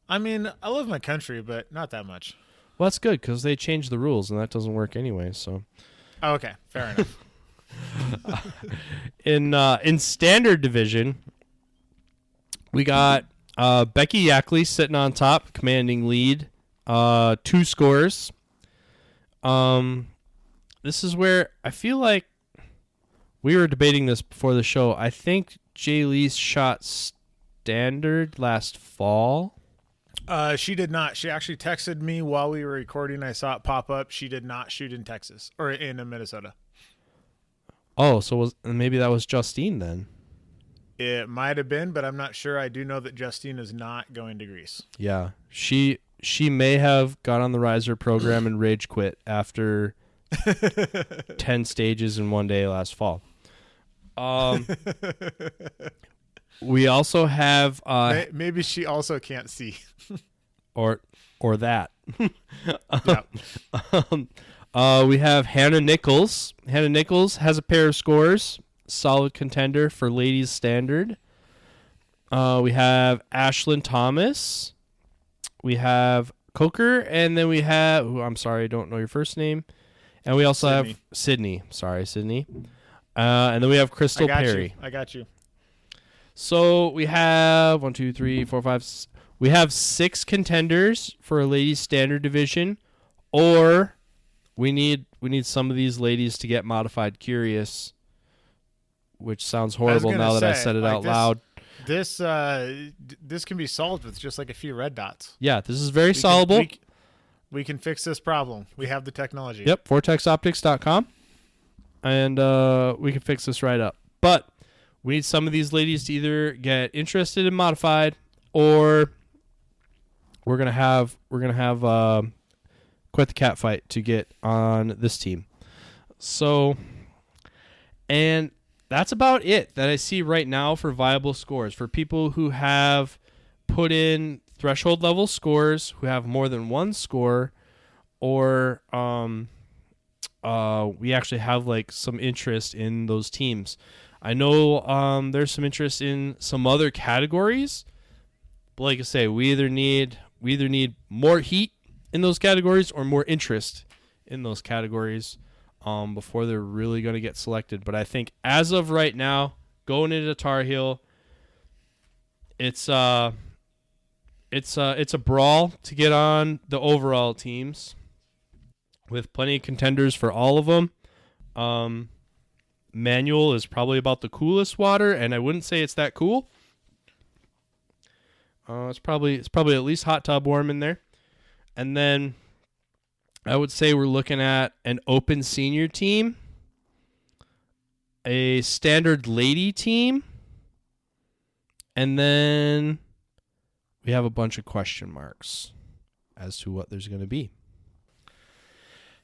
I mean, I love my country, but not that much. Well, that's good because they changed the rules and that doesn't work anyway. So. Oh, okay, fair enough. In standard division, we got Becky Yackley sitting on top, commanding lead, 2 scores. This is where I feel like we were debating this before the show. I think Jay Lee's shot standard last fall. She did not. She actually texted me while we were recording. I saw it pop up. She did not shoot in Texas or in Minnesota. Oh, so maybe that was Justine then. It might have been, but I'm not sure. I do know that Justine is not going to Greece. Yeah, she may have got on the riser program and rage quit after 10 stages in one day last fall. We also have maybe she also can't see, or that. Yeah. We have Hannah Nichols. Hannah Nichols has a pair of scores, solid contender for ladies standard. We have Ashlyn Thomas. We have Coker, and then we have I'm sorry, I don't know your first name. And we also have Sydney. Sorry, Sydney. And then we have Crystal Perry. I got you. So we have 1, 2, 3, 4, 5. We have 6 contenders for a ladies standard division, or we need some of these ladies to get modified curious, which sounds horrible now that I said it out loud. This can be solved with just like a few red dots. Yeah, this is very solvable. We can fix this problem. We have the technology. Yep, vortexoptics.com, and we can fix this right up. But we need some of these ladies to either get interested in modified, or we're gonna have quite the cat fight to get on this team. So, and that's about it that I see right now for viable scores for people who have put in threshold level scores, who have more than one score, or we actually have like some interest in those teams. I know there's some interest in some other categories, but like I say, we either need more heat in those categories or more interest in those categories before they're really going to get selected. But I think as of right now, going into Tar Heel, it's a brawl to get on the overall teams with plenty of contenders for all of them. Manual is probably about the coolest water, and I wouldn't say it's that cool. It's probably at least hot tub warm in there. And then I would say we're looking at an open senior team, a standard lady team, and then we have a bunch of question marks as to what there's going to be.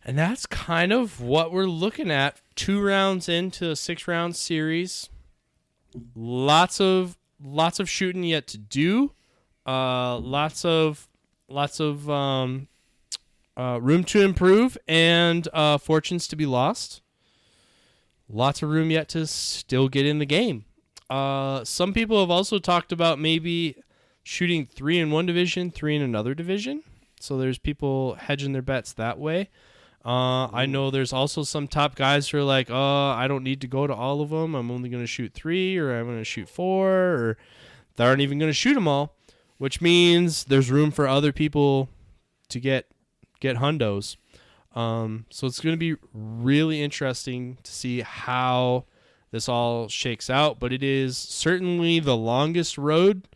And that's kind of what we're looking at 2 rounds into a 6-round series. Lots of shooting yet to do. Lots of room to improve and fortunes to be lost. Lots of room yet to still get in the game. Some people have also talked about maybe shooting 3 in one division, 3 in another division. So there's people hedging their bets that way. I know there's also some top guys who are like, oh, I don't need to go to all of them. I'm only going to shoot 3, or I'm going to shoot 4, or they aren't even going to shoot them all, which means there's room for other people to get hundos. So it's going to be really interesting to see how this all shakes out, but it is certainly the longest road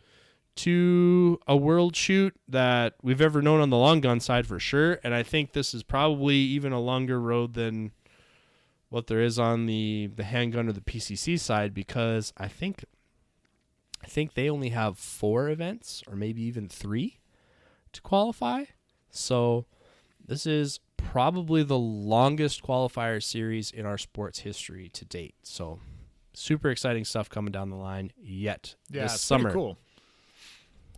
to a world shoot that we've ever known on the long gun side for sure, and I think this is probably even a longer road than what there is on the handgun or the PCC side, because I think they only have 4 events or maybe even 3 to qualify. So this is probably the longest qualifier series in our sports history to date. So super exciting stuff coming down the line this summer. Pretty cool.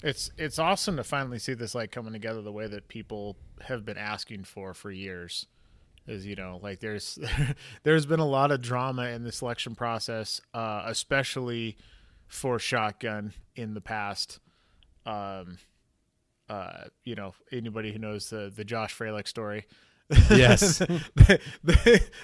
It's awesome to finally see this like coming together the way that people have been asking for years. Is, you know, like there's been a lot of drama in the selection process, especially for shotgun in the past. You know, anybody who knows the Josh Fralick story, Yes.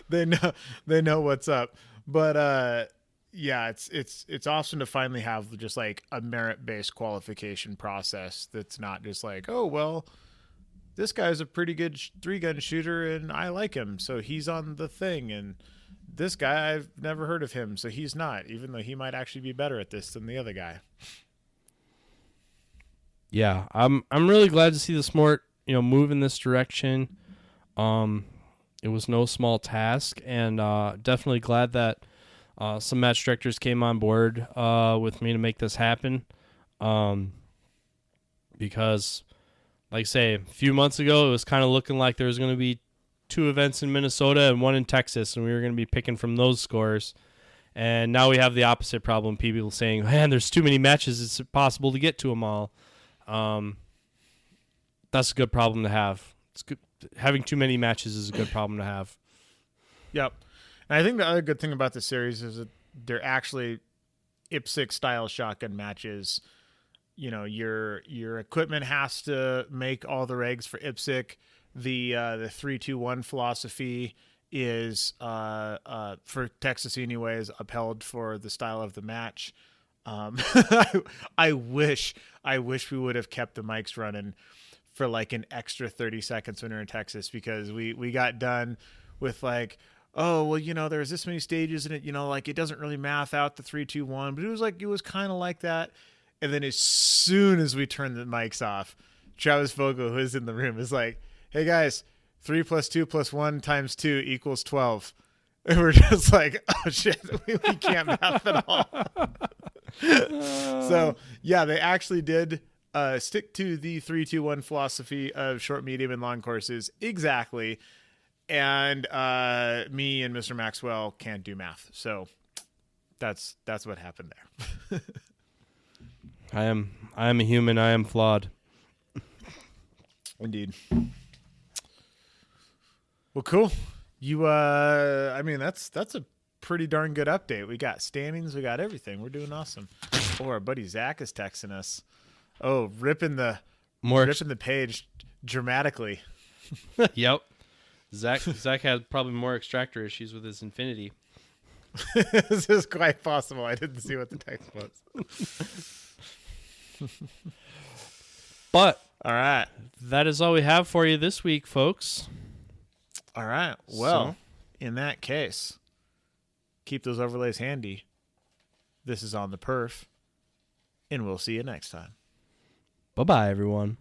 they know what's up. But yeah, it's awesome to finally have just like a merit-based qualification process that's not just like, oh well, this guy's a pretty good 3-gun shooter and I like him, so he's on the thing, and this guy I've never heard of him, so he's not, even though he might actually be better at this than the other guy. Yeah, I'm really glad to see the sport, you know, move in this direction. It was no small task, and definitely glad that some match directors came on board with me to make this happen. Because, like I say, a few months ago, it was kind of looking like there was going to be 2 events in Minnesota and 1 in Texas, and we were going to be picking from those scores. And now we have the opposite problem, people saying, man, there's too many matches, it's impossible to get to them all. That's a good problem to have. It's good. Having too many matches is a good problem to have. Yep. And I think the other good thing about the series is that they're actually IPSC style shotgun matches. You know, your equipment has to make all the regs for IPSC. The 3-2-1 philosophy is for Texas anyways upheld for the style of the match. I wish we would have kept the mics running for like an extra 30 seconds when we were in Texas, because we got done with like, oh, well, you know, there's this many stages in it, you know, like it doesn't really math out the 3-2-1, but it was kind of like that. And then as soon as we turned the mics off, Travis Vogel, who is in the room, is like, hey guys, 3 + 2 + 1 × 2 = 12. And we're just like, oh shit, we can't math at all. So yeah, they actually did stick to the 3-2-1 philosophy of short, medium, and long courses exactly. And me and Mr. Maxwell can't do math, so that's what happened there. I am a human. I am flawed. Indeed. Well, cool. You, I mean, that's a pretty darn good update. We got standings, we got everything. We're doing awesome. Oh, our buddy Zach is texting us. Oh, ripping the page dramatically. Yep. Zach had probably more extractor issues with his Infinity. This is quite possible. I didn't see what the text was. But all right, that is all we have for you this week, folks. All right. Well, in that case, keep those overlays handy. This is On the Perf, and we'll see you next time. Bye-bye, everyone.